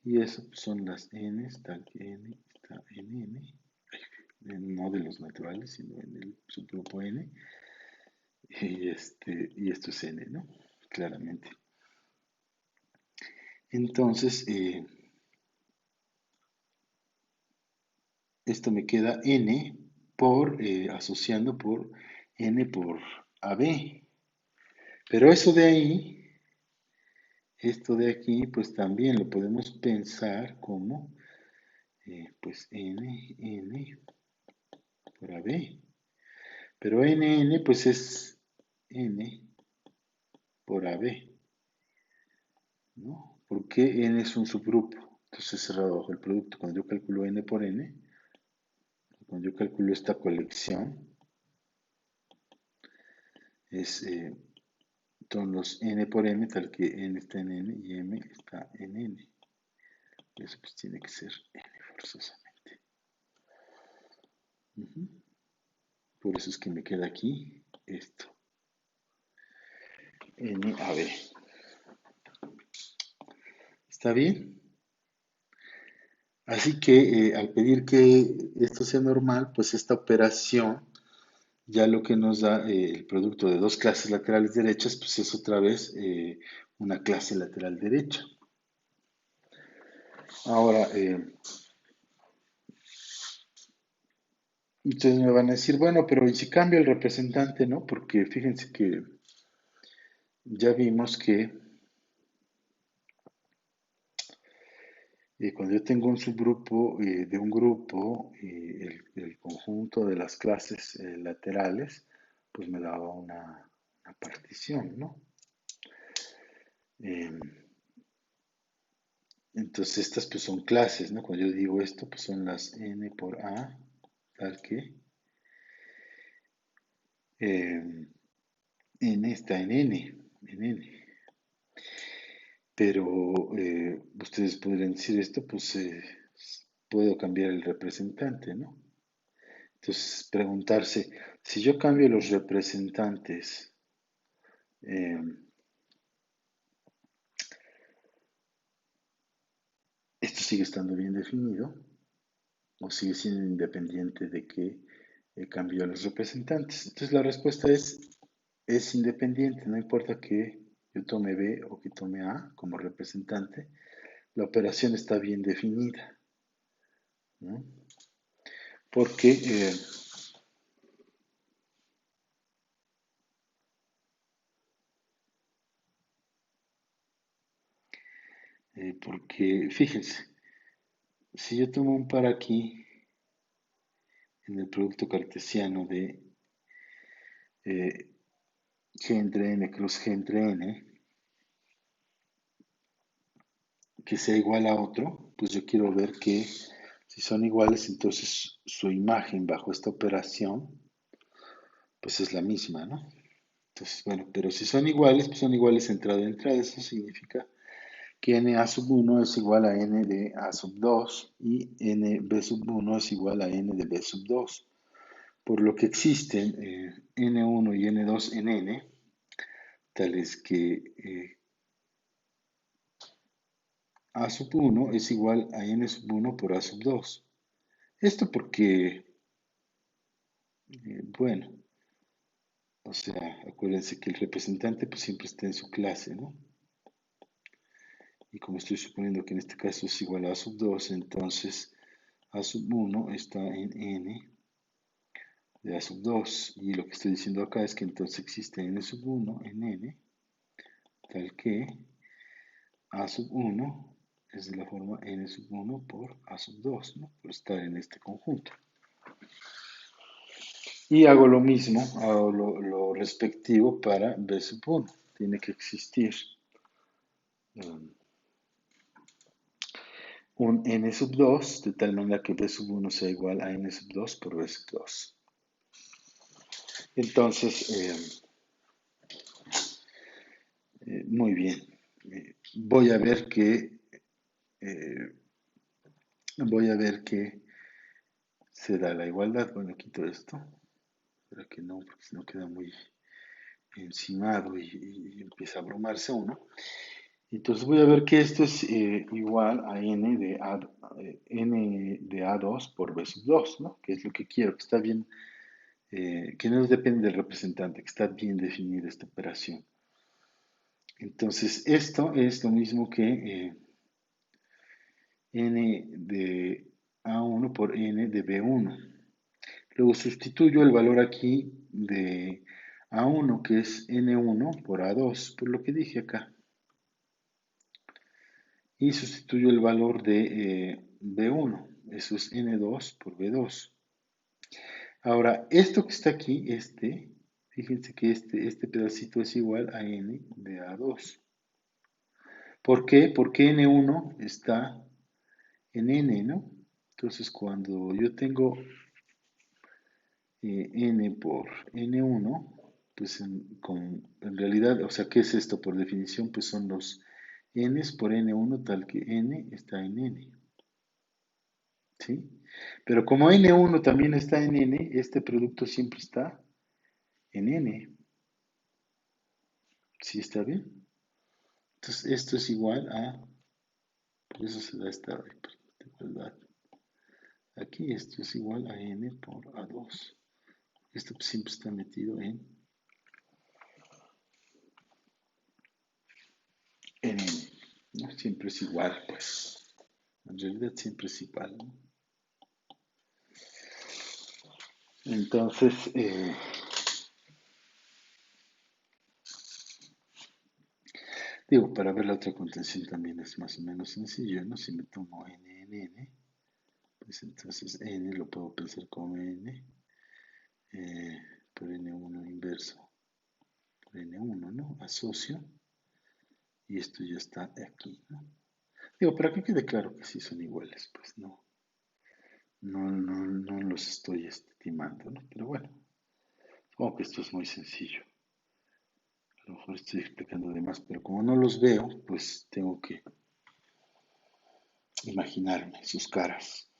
Y eso pues, son las n tal que n está en n, no de los naturales, sino en el subgrupo n, y esto es n, ¿no? Claramente. Entonces, esto me queda n por, asociando por n por AB. Pero eso de ahí, esto de aquí, pues también lo podemos pensar como, pues n por AB. Pero n, pues es n por AB, ¿no? Porque n es un subgrupo. Entonces, cerrado bajo el producto, cuando yo calculo n por n, cuando yo calculo esta colección, es son los n por m, tal que n está en n y m está en n. Eso pues tiene que ser n forzosamente. Por eso es que me queda aquí esto. NAB. ¿Está bien? Así que al pedir que esto sea normal, pues esta operación ya lo que nos da el producto de dos clases laterales derechas, pues es otra vez una clase lateral derecha. Ahora, ustedes me van a decir, bueno, pero ¿y si cambio el representante, no? Porque fíjense que ya vimos que cuando yo tengo un subgrupo de un grupo, el conjunto de las clases laterales, pues me daba una partición, ¿no? Eh, entonces estas pues son clases, ¿no? Cuando yo digo esto, pues son las n por a, tal que eh, n está en n. Pero ustedes podrían decir esto, pues puedo cambiar el representante, ¿no? Entonces, preguntarse, si yo cambio los representantes, esto esto sigue estando bien definido o sigue siendo independiente de que cambió a los representantes. Entonces la respuesta es independiente, no importa que yo tome B o que tome A como representante, la operación está bien definida, ¿no? Porque, porque fíjense, si yo tomo un par aquí en el producto cartesiano de G entre n cruz G entre n, que sea igual a otro, pues yo quiero ver que si son iguales, entonces su imagen bajo esta operación, pues es la misma, ¿no? Entonces, bueno, pero si son iguales, pues son iguales entrada a entrada. Eso significa que n a sub 1 es igual a n de a sub 2 y n b sub 1 es igual a n de b sub 2. Por lo que existen n1 y n2 en n, tales que a sub 1 es igual a n sub 1 por a sub 2. Esto porque, bueno, o sea, acuérdense que el representante pues siempre está en su clase, ¿no? Y como estoy suponiendo que en este caso es igual a sub 2, entonces a sub 1 está en n de a sub 2. Y lo que estoy diciendo acá es que entonces existe n sub 1 en n, tal que a sub 1 es de la forma n sub 1 por a sub 2, ¿no? Por estar en este conjunto. Y hago lo mismo, hago lo respectivo para b sub 1. Tiene que existir un n sub 2, de tal manera que b sub 1 sea igual a n sub 2 por b sub 2. Entonces, muy bien. Voy a ver eh, que se da la igualdad. Bueno, quito esto para que no, porque si no queda muy encimado y empieza a abrumarse uno. Entonces voy a ver que esto es igual a n de A2 por B sub 2, ¿no? Que es lo que quiero, que está bien, que no depende del representante, que está bien definida esta operación. Entonces esto es lo mismo que n de A1 por n de B1. Luego sustituyo el valor aquí de A1, que es N1 por A2, por lo que dije acá. Y sustituyo el valor de B1, eso es N2 por B2. Ahora, esto que está aquí, fíjense que este pedacito es igual a N de A2. ¿Por qué? Porque N1 está en N, ¿no? Entonces, cuando yo tengo N por N1, pues en realidad, o sea, ¿qué es esto por definición? Pues son los Ns por N1 tal que N está en N. ¿Sí? Pero como N1 también está en N, este producto siempre está en N. ¿Sí está bien? Entonces, esto es igual a, por eso se da esta igualdad. Aquí esto es igual a N por A2. Esto siempre está metido en N, ¿no? Siempre es igual, pues. En realidad siempre es igual, ¿no? Entonces, digo, para ver la otra contención también es más o menos sencillo, ¿no? Si me tomo N, pues entonces N lo puedo pensar como N eh, por N1 inverso por N1, ¿no? Asocio y esto ya está aquí, ¿no? Digo, para que quede claro que sí son iguales, pues no los estoy estimando, ¿no? Pero bueno, supongo que esto es muy sencillo. A lo mejor estoy explicando de más, pero como no los veo, pues tengo que imaginarme sus caras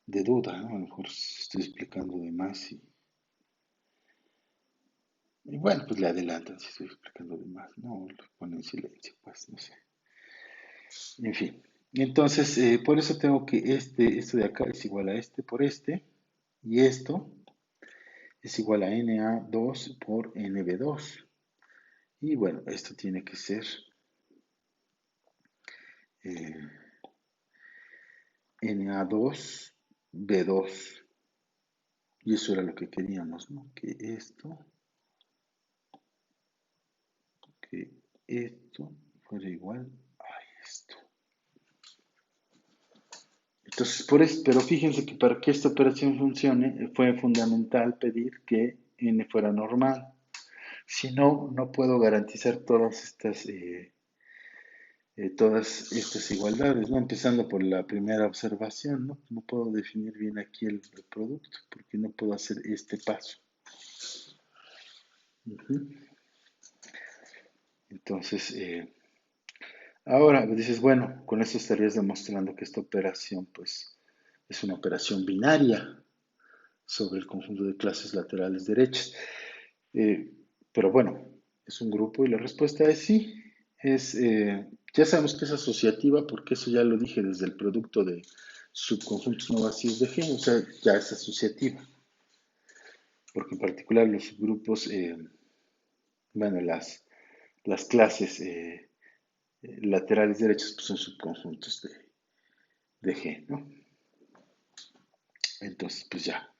de duda, ¿no? A lo mejor estoy explicando de más y bueno, pues le adelantan si estoy explicando de más, ¿no? Lo ponen en silencio, pues no sé. En fin. Entonces, por eso tengo que esto de acá es igual a este por este, y esto es igual a Na2 por Nb2. Y bueno, esto tiene que ser eh, Na2B2. Y eso era lo que queríamos, ¿no? Que esto fuera igual a esto. Entonces, pero fíjense que para que esta operación funcione, fue fundamental pedir que n fuera normal. Si no, no puedo garantizar todas estas igualdades, ¿no? Empezando por la primera observación, ¿no? No puedo definir bien aquí el producto porque no puedo hacer este paso. Ujú. Entonces, ahora dices, bueno, con esto estarías demostrando que esta operación, pues, es una operación binaria sobre el conjunto de clases laterales derechas. Eh, pero bueno, es un grupo y la respuesta es sí. Ya sabemos que es asociativa porque eso ya lo dije desde el producto de subconjuntos no vacíos de G, o sea, ya es asociativa, porque en particular los subgrupos, bueno, las clases laterales derechas pues, son subconjuntos de G, ¿no? Entonces, pues ya,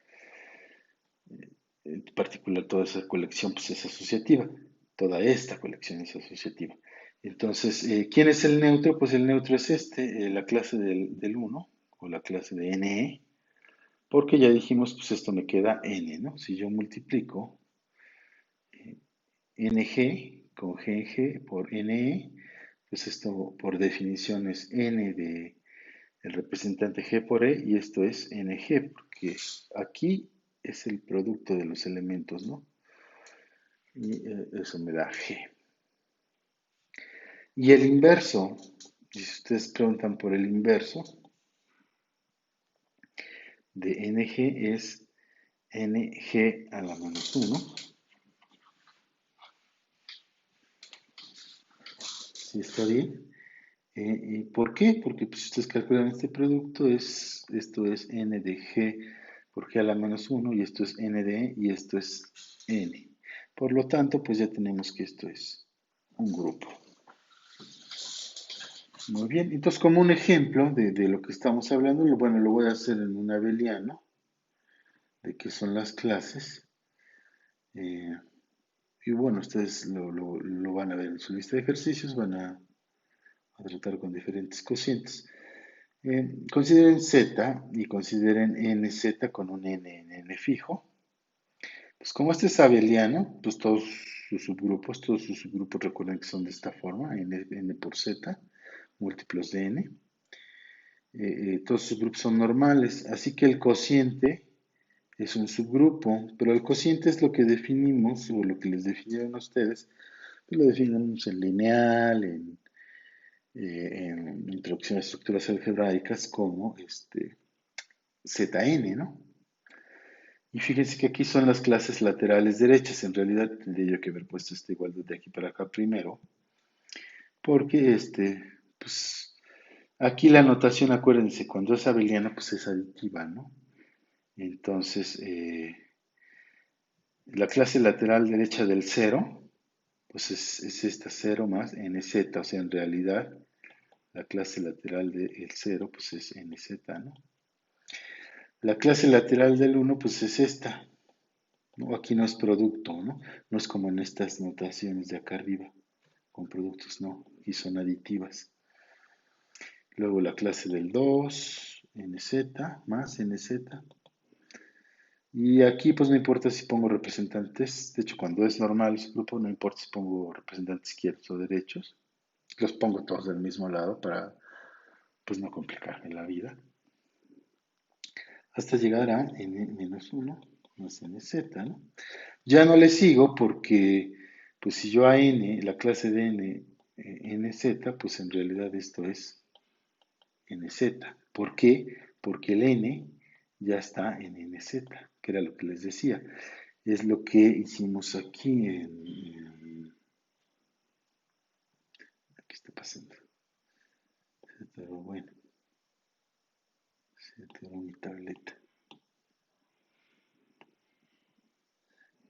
en particular toda esa colección pues es asociativa, toda esta colección es asociativa. Entonces, ¿quién es el neutro? Pues el neutro es la clase del 1 o la clase de NE, porque ya dijimos, pues esto me queda N, ¿no? Si yo multiplico NG con GG por NE, pues esto por definición es N de el representante G por E y esto es NG, porque aquí es el producto de los elementos, ¿no? Y eso me da G. Y el inverso, si ustedes preguntan por el inverso de NG es NG a la menos 1. ¿Sí está bien? ¿Y por qué? Porque pues, si ustedes calculan este producto, esto es N de G por G a la menos 1 y esto es N de E y esto es N. Por lo tanto, pues ya tenemos que esto es un grupo. Muy bien, entonces como un ejemplo de lo que estamos hablando, bueno, lo voy a hacer en un abeliano, de qué son las clases. eh, y bueno, ustedes lo van a ver en su lista de ejercicios, van a tratar con diferentes cocientes. Consideren Z y consideren NZ con un N en N fijo. Pues como este es abeliano, pues todos sus subgrupos recuerden que son de esta forma, N por Z, múltiplos de N. Todos sus grupos son normales, así que el cociente es un subgrupo, pero el cociente es lo que definimos, o lo que les definieron a ustedes, pues lo definimos en lineal, en introducción a estructuras algebraicas como Zn, ¿no? Y fíjense que aquí son las clases laterales derechas, en realidad tendría yo que haber puesto esta igualdad de aquí para acá primero, porque pues aquí la notación, acuérdense, cuando es abeliana, pues es aditiva, ¿no? Entonces, la clase lateral derecha del cero, pues es esta cero más nz, o sea, en realidad la clase lateral del cero, pues es nz, ¿no? La clase lateral del uno, pues es esta, ¿no? Aquí no es producto, ¿no? No es como en estas notaciones de acá arriba, con productos, no, aquí son aditivas. Luego la clase del 2, nz, más nz. Y aquí pues no importa si pongo representantes, de hecho cuando es normal ese grupo no importa si pongo representantes izquierdos o derechos, los pongo todos del mismo lado para pues no complicarme la vida, hasta llegar a n-1 más nz, ¿no? Ya no le sigo porque pues si yo a n, la clase de n, nz, pues en realidad esto es nz. ¿Por qué? Porque el n ya está en nz, que era lo que les decía. Es lo que hicimos aquí ¿qué está pasando? pero bueno, se atoró mi tableta.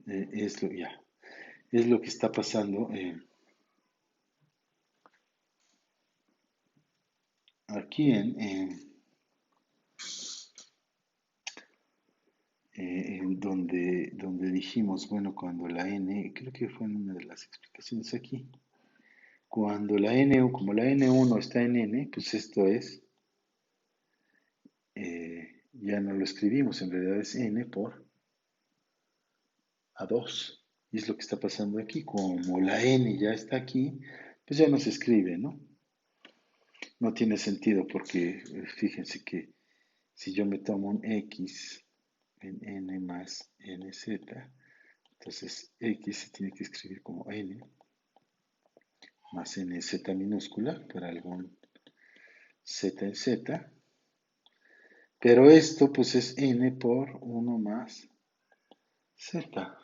Es lo que está pasando aquí en donde dijimos, bueno, cuando la n, creo que fue en una de las explicaciones aquí, cuando la n, como la n1 está en n, pues esto es, ya no lo escribimos, en realidad es n por a2. Y es lo que está pasando aquí, como la n ya está aquí, pues ya no se escribe, ¿no? No tiene sentido porque fíjense que si yo me tomo un x en n más nz, entonces x se tiene que escribir como n más nz minúscula para algún z en z, pero esto pues es n por 1 más z,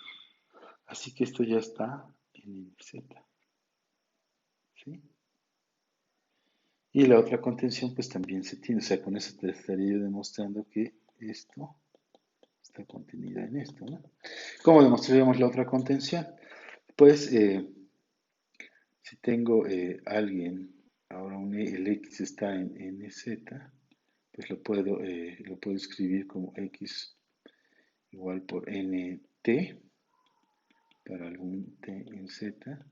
así que esto ya está en z, ¿sí? Y la otra contención pues también se tiene, o sea, con eso te estaría yo demostrando que esto está contenida en esto, ¿no? ¿Cómo demostraríamos la otra contención? Pues si tengo alguien, ahora el x está en nz, pues lo puedo escribir como x igual por nt para algún t en z,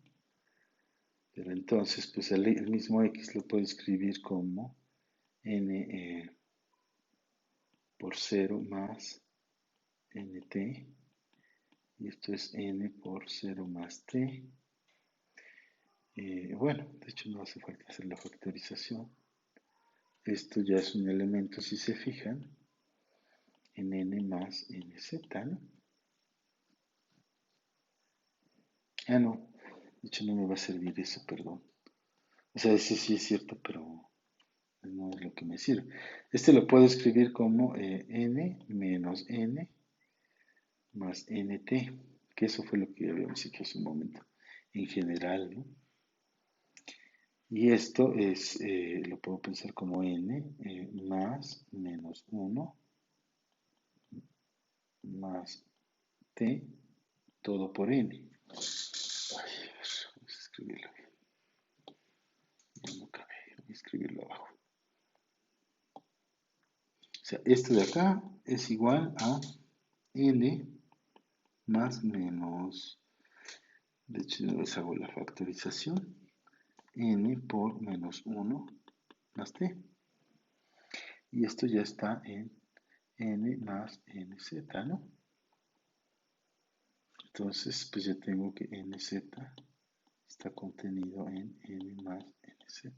pero entonces pues el mismo x lo puedo escribir como n por 0 más nt, y esto es n por 0 más t. Bueno, de hecho no hace falta hacer la factorización. Esto ya es un elemento, si se fijan, en n más nz, ¿no? Ah, no, de hecho no me va a servir eso, perdón. O sea, ese sí es cierto, pero no es lo que me sirve. Este lo puedo escribir como n menos n más nt, que eso fue lo que habíamos hecho hace un momento, en general, ¿no? Y esto es, lo puedo pensar como n más menos 1 más t, todo por n. Ay, a ver, vamos a escribirlo bien. Ya no cabe, voy a escribirlo abajo. O sea, esto de acá es igual a n más menos, de hecho les hago la factorización, n por menos 1 más t. Y esto ya está en n más nz, ¿no? Entonces, pues ya tengo que nz está contenido en n más nz.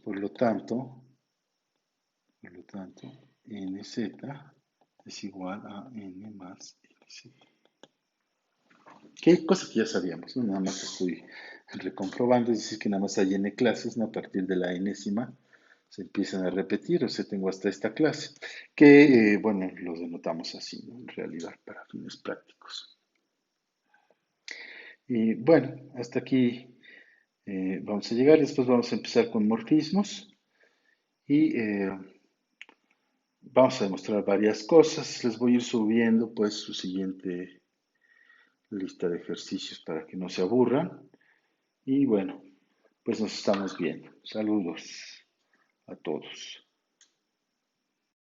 Por lo tanto, nz es igual a n más nz. ¿Qué cosa que ya sabíamos? ¿No? Nada más estoy recomprobando, es decir, que nada más hay n clases, ¿no? A partir de la enésima se empiezan a repetir, o sea, tengo hasta esta clase, que, bueno, lo denotamos así, ¿no? En realidad, para fines prácticos. Y bueno, hasta aquí vamos a llegar, después vamos a empezar con morfismos y vamos a demostrar varias cosas, les voy a ir subiendo pues su siguiente lista de ejercicios para que no se aburran. Y bueno, pues nos estamos viendo. Saludos a todos.